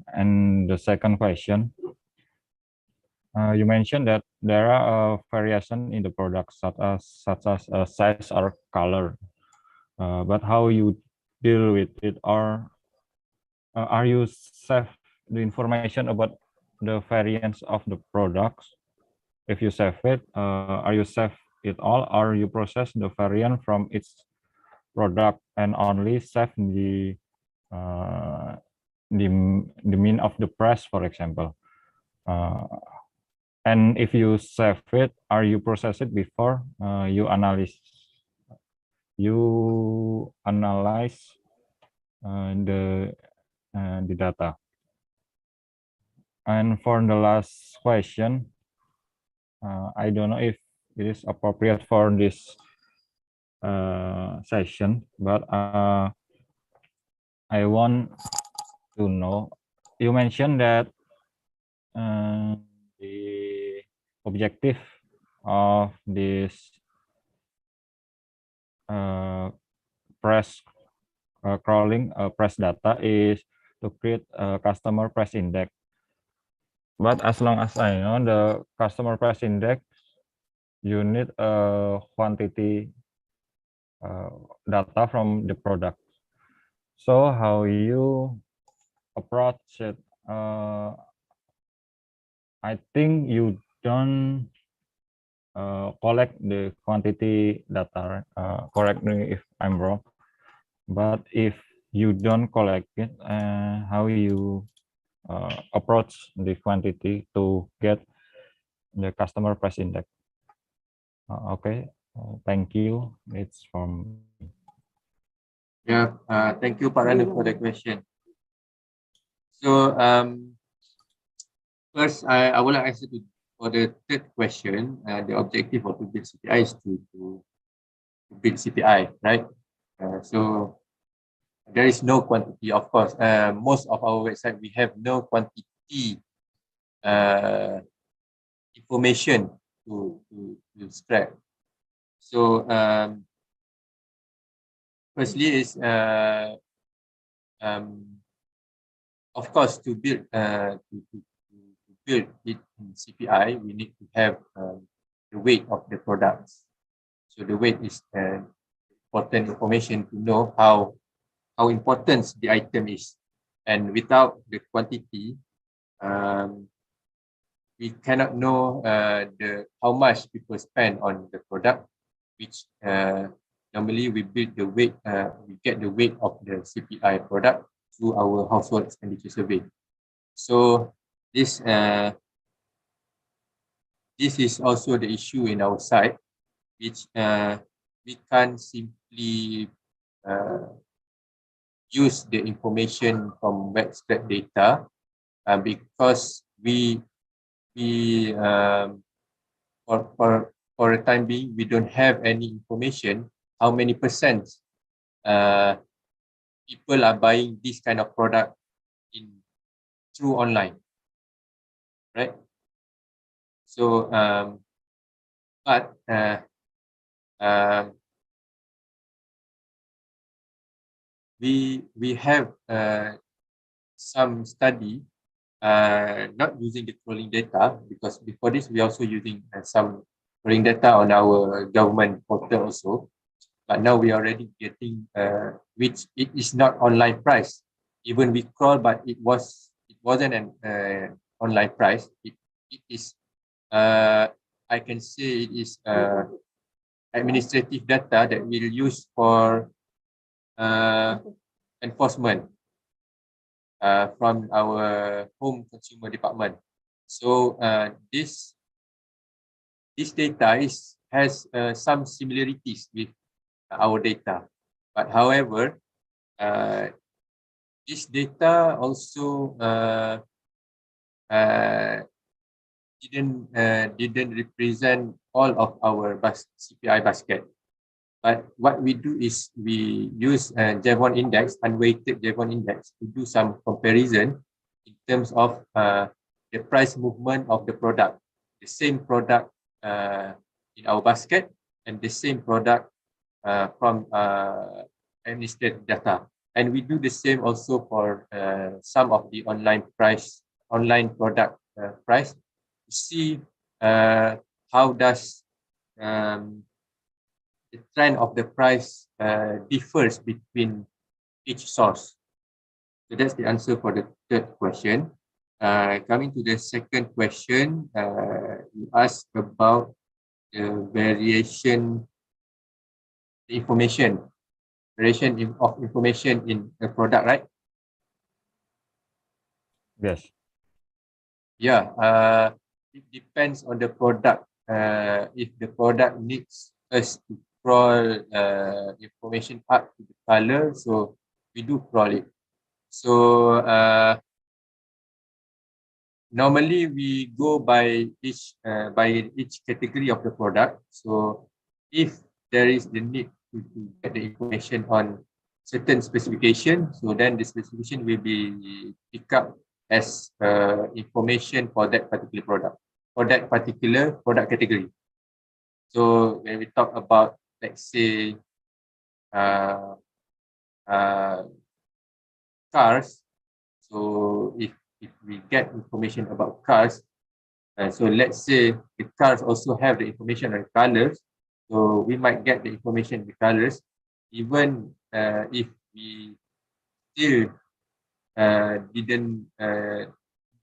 And the second question, you mentioned that there are variation in the products such as size or color, but how you deal with it, or are you save the information about the variance of the products? If you save it, are you save it all, or you process the variant from its product and only save the mean of the price, for example? And if you save it, are you process it before you analyze the data? And for the last question, I don't know if it is appropriate for this session, but I want to know, you mentioned that the objective of this press crawling press data is to create a customer price index. But as long as I know the customer price index, you need a quantity data from the product. So how you approach it? I think you don't collect the quantity data. Correct me if I'm wrong. But if you don't collect it, how you approach the quantity to get the customer price index? Okay, thank you. It's from. Yeah, thank you, Pak Rana, for the question. So, first, I would like to answer for the third question. The objective of to build CPI is to build CPI, right? So, there is no quantity, of course. Most of our website, we have no quantity information to scrap. So, firstly is of course to build build it in CPI, we need to have the weight of the products. So the weight is important information to know how important the item is, and without the quantity, we cannot know how much people spend on the product, which normally we build the weight, we get the weight of the CPI product through our household expenditure survey. So this is also the issue in our site, which we can't simply use the information from web scrap data because we for the time being, we don't have any information how many percent people are buying this kind of product through online, right? So, but we have some study not using the crawling data, because before this we also using some crawling data on our government portal also, but now we are already getting which it is not online price. Even we crawl, but it wasn't an online price. It is I can say it is administrative data that we'll use for enforcement from our home consumer department. So this data has some similarities with our data, but however, this data also didn't represent all of our CPI basket. But what we do is we use Jevon index, unweighted Jevon index, to do some comparison in terms of the price movement of the product, the same product in our basket and the same product from administrative data. And we do the same also for some of the online product price, to see how does the trend of the price differs between each source. So that's the answer for the third question. Coming to the second question, you asked about the variation of information in a product, right? Yes. Yeah, it depends on the product. If the product needs us to crawl information up to the color, so we do crawl it. So normally we go by each category of the product. So if there is the need to get the information on certain specification. So then the specification will be picked up as information for that particular product, for that particular product category. So when we talk about, let's say, cars, so if we get information about cars, so let's say the cars also have the information on colors, so we might get the information on the colors, even if we still didn't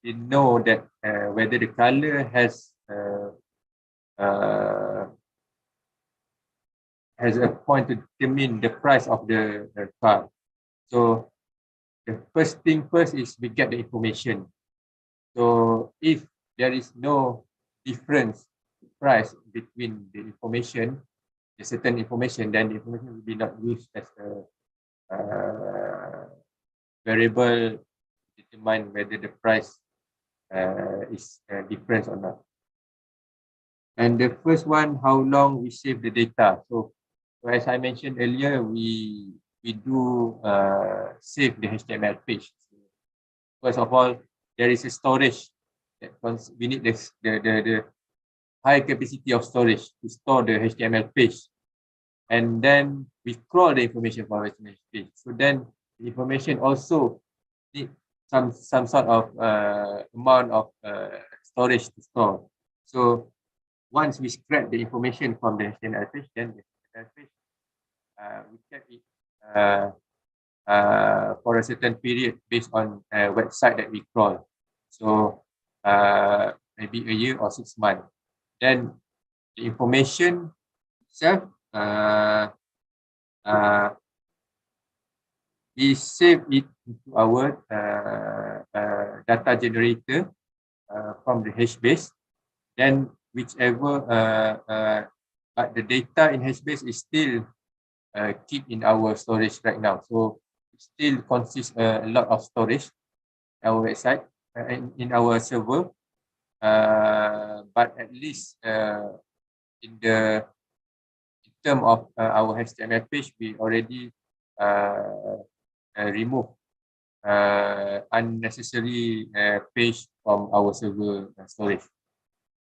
know that whether the color has a point to determine the price of the car. So the first thing first is we get the information. So if there is no difference price between the information, the certain information, then the information will be not used as a variable to determine whether the price is different or not. And the first one, how long we save the data. So as I mentioned earlier, we do save the HTML page. First of all, there is a storage that we need the high capacity of storage to store the HTML page, and then we crawl the information from HTML page. So then the information also need some sort of amount of storage to store. So once we scrap the information from the HTML page, then the HTML page we kept it for a certain period based on a website that we crawl. So maybe a year or 6 months. Then the information itself, we save it into our data generator from the HBase. Then whichever, but the data in HBase is still keep in our storage right now. So it still consists a lot of storage our website in our server. But at least in term of our HTML page, we already remove unnecessary page from our server storage.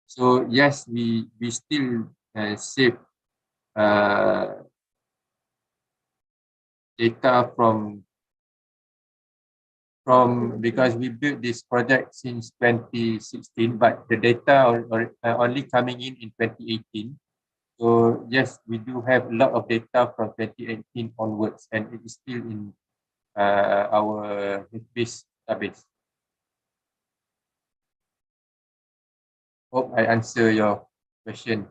So yes, we still save data from because we built this project since 2016, but the data are only coming in 2018. So yes, we do have a lot of data from 2018 onwards, and it is still in our database. Hope I answer your question.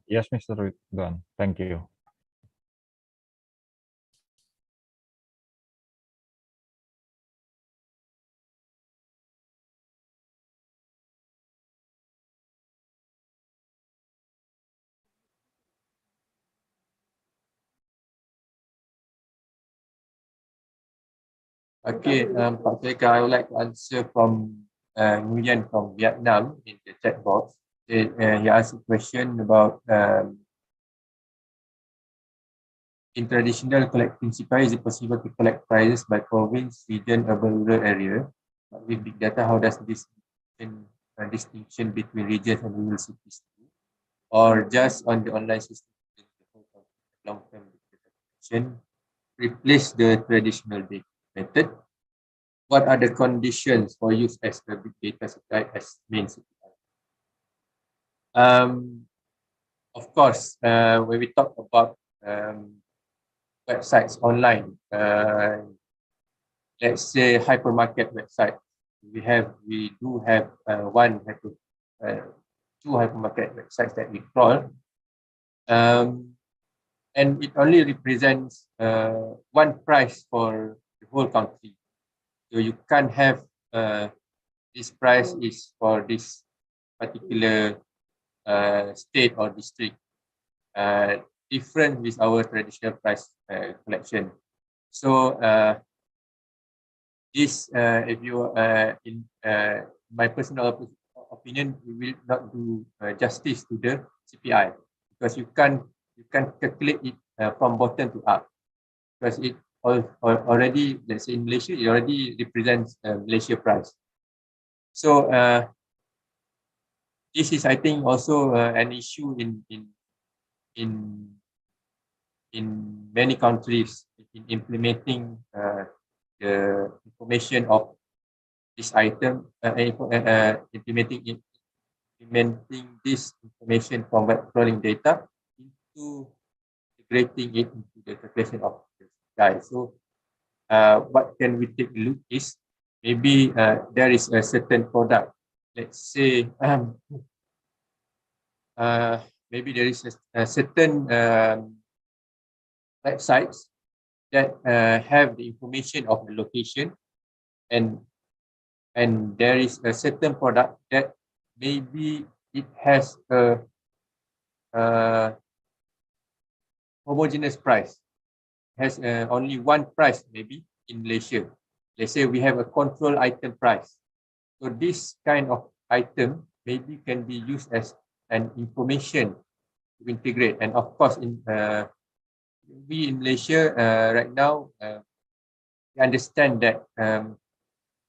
Yes, Mr. Ridwan. Thank you. Okay, Pak Seka, I would like to answer from Nguyen from Vietnam in the chat box. He asked a question about in traditional collecting CPI, is it possible to collect prices by province, region, urban, rural area? But with big data, how does this distinction between regions and rural cities do? Or just on the online system, long-term data replace the traditional data method? What are the conditions for use as a big data supply as main CPI? Of course, when we talk about websites online, let's say hypermarket website, we do have two hypermarket websites that we crawl, and it only represents one price for the whole country. So you can't have this price is for this particular state or district. Different with our traditional price collection. So this, if you in my personal opinion, we will not do justice to the CPI because you can't calculate it from bottom to up, because it already, let's say in Malaysia, it already represents Malaysia price. So this is, I think, also an issue in in many countries in implementing the information of this item, implementing this information from web crawling data into integrating it into the calculation of the guide. So what can we take a look is, maybe there is a certain product, let's say maybe there is a certain websites that have the information of the location, and there is a certain product that maybe it has a homogeneous price, has only one price maybe in Malaysia. Let's say we have a control item price. So this kind of item maybe can be used as an information to integrate. And of course, we in Malaysia right now, we understand that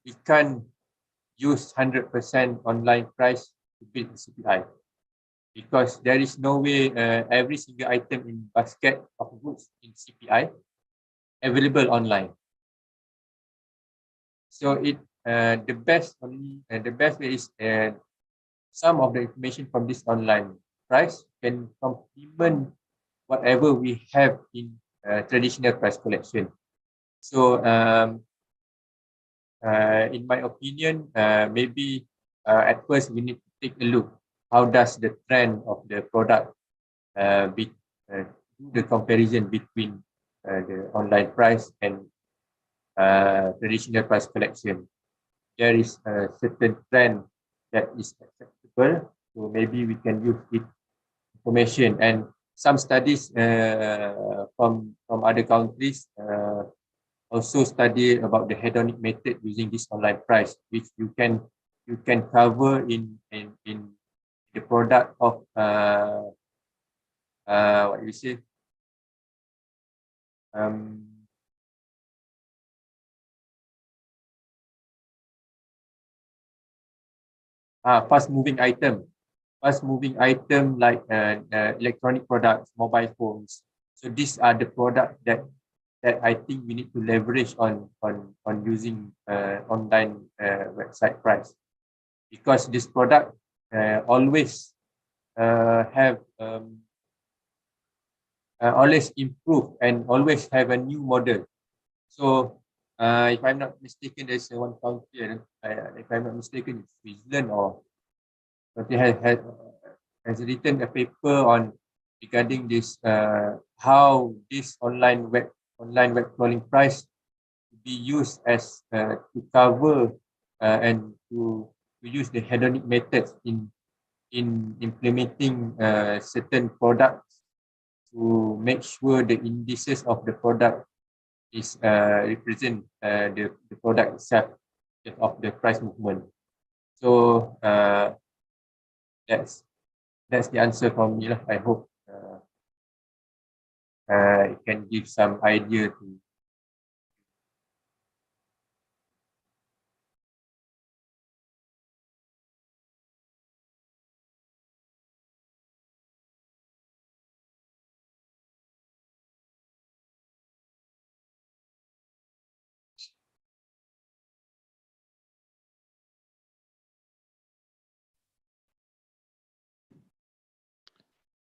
we can't use 100% online price to build the CPI, because there is no way every single item in basket of goods in CPI available online. So the best way is some of the information from this online price can complement whatever we have in traditional price collection. So in my opinion, maybe at first we need to take a look, how does the trend of the product do the comparison between the online price and traditional price collection. There is a certain trend that is acceptable, so maybe we can use it information. And some studies from other countries also study about the hedonic method using this online price, which you can cover in the product of what you say, fast moving item like electronic products, mobile phones. So these are the products that I think we need to leverage on using online website price, because this product always have always improve and always have a new model. So if I'm not mistaken, there's one country, if I'm not mistaken, it's Switzerland, or they has written a paper on regarding this, how this online web crawling price be used as to cover and to use the hedonic methods in implementing certain products, to make sure the indices of the product is represent the product itself of the price movement. So that's the answer from me. I hope it can give some idea to.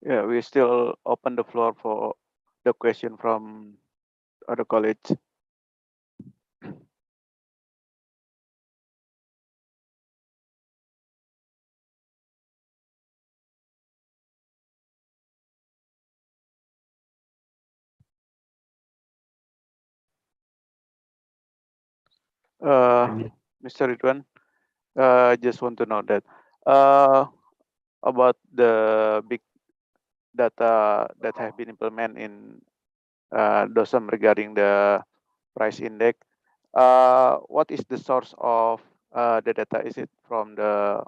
Yeah, we still open the floor for the question from other college. Mr. Ridwan, I just want to know that about the big data that have been implemented in DOSM regarding the price index. What is the source of the data? Is it from the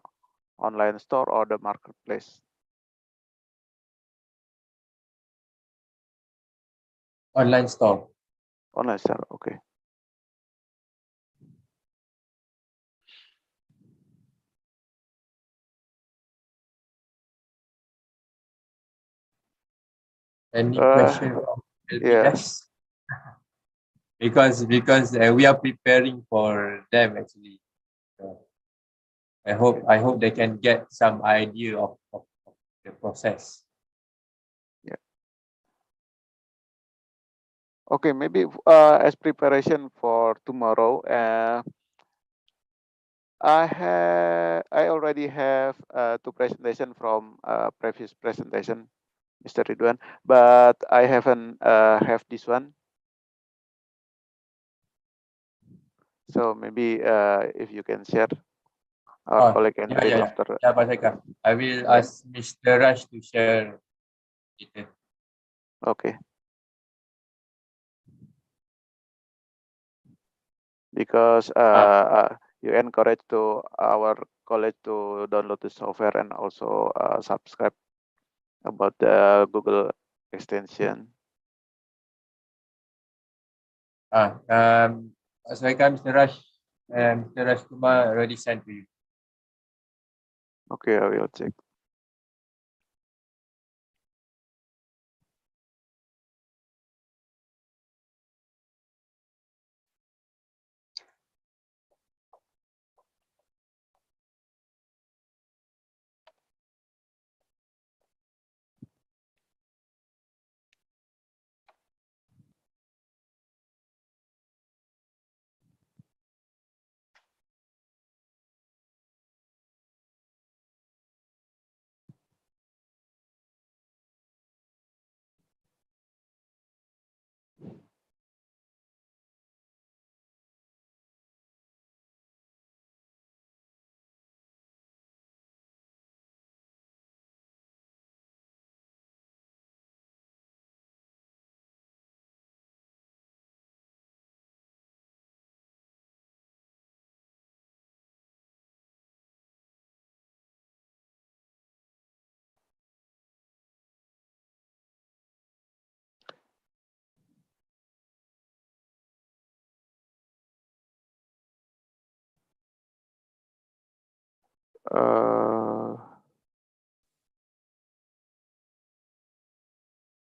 online store or the marketplace? Online store. Online store. Okay. Any question from Yeah. LPS? Because we are preparing for them actually. So I hope they can get some idea of the process. Yeah. Okay, maybe as preparation for tomorrow, I already have two presentation from previous presentation, Mr. Ridwan, but I haven't have this one. So maybe if you can share, our colleague can read after. Yeah, Pak Saika. I will ask Mr. Raj to share it. Okay. Because you encourage to our college to download the software and also subscribe about the Google extension. Saika, Mr. Raj and Mr. Raj Kumar already sent to you. Okay, I will check.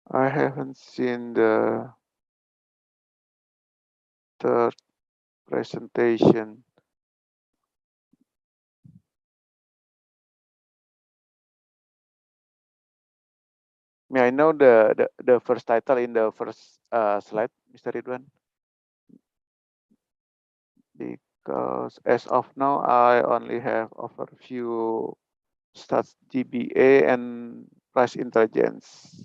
I haven't seen the third presentation. May I know the first title in the first slide, Mr. Ridwan? Because as of now, I only have overview, stats GBA, and price intelligence.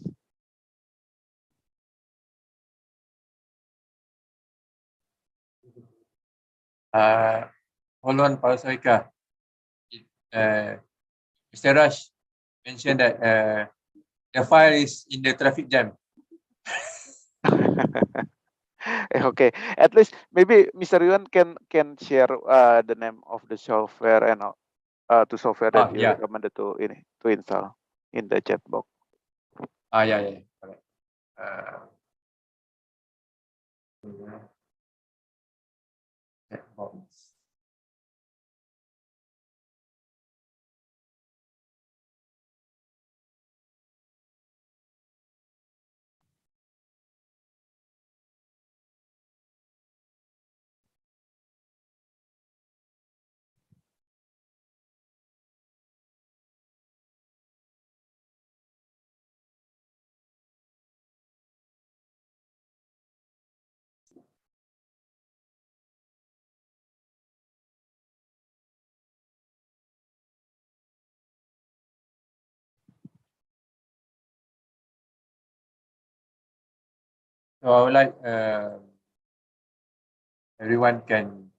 Hold on, Pak Saika. Mr. Raj mentioned that the file is in the traffic jam. Okay, at least maybe Mr. Yuan can share the name of the software and to software that you recommended to install in the chat box. Yeah. Correct. Chat box. So I would like everyone can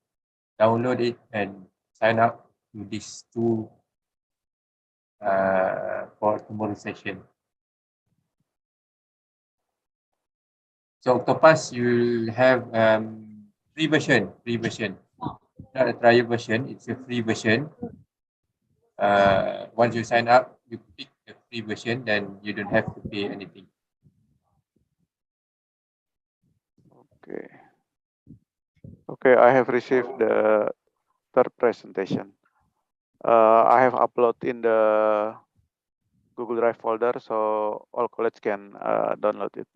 download it and sign up to these two for tomorrow session. So Octopus, you have free version, not a trial version. It's a free version. Once you sign up, you pick the free version, then you don't have to pay anything. Okay. Okay, I have received the third presentation. I have uploaded in the Google Drive folder, so all colleagues can download it.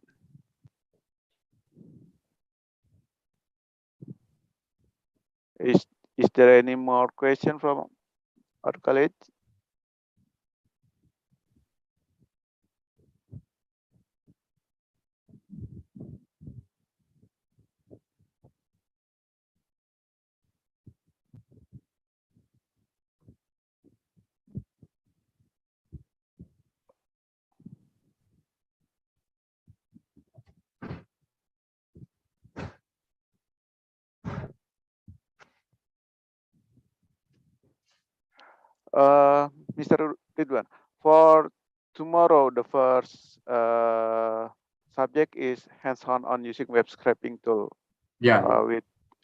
Is there any more question from our college? Mr. Ridwan, for tomorrow, the first subject is hands-on on using web scraping tool. Yeah.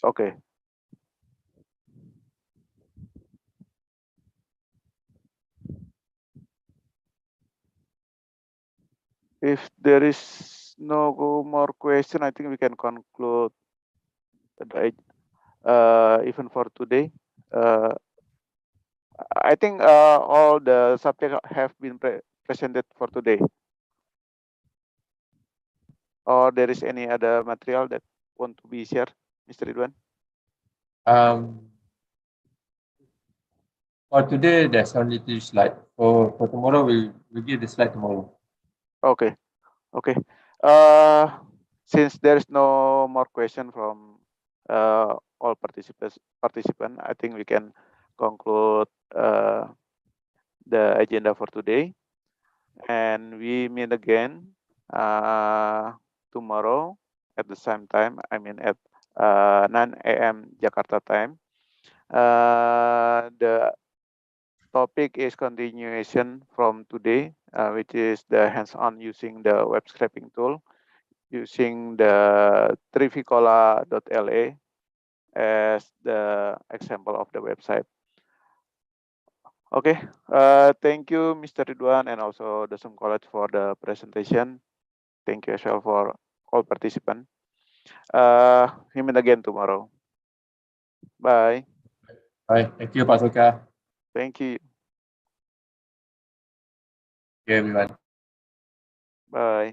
Okay. If there is no more question, I think we can conclude the even for today. I think all the subjects have been presented for today. Or there is any other material that want to be shared, Mr. Ridwan? For today, there's only 2 slides. For tomorrow, we'll give the slide tomorrow. Okay. Okay. Since there is no more question from all participants, I think we can conclude the agenda for today, and we meet again tomorrow at the same time. I mean at 9 a.m. Jakarta time. The topic is continuation from today, which is the hands-on using the web scraping tool, using the trivicola.la as the example of the website. Okay, thank you, Mr. Ridwan, and also the Sum College for the presentation. Thank you as well for all participants. We meet again tomorrow. Bye. Bye. Thank you, Pak Soka. Thank you. Okay, everyone. Bye.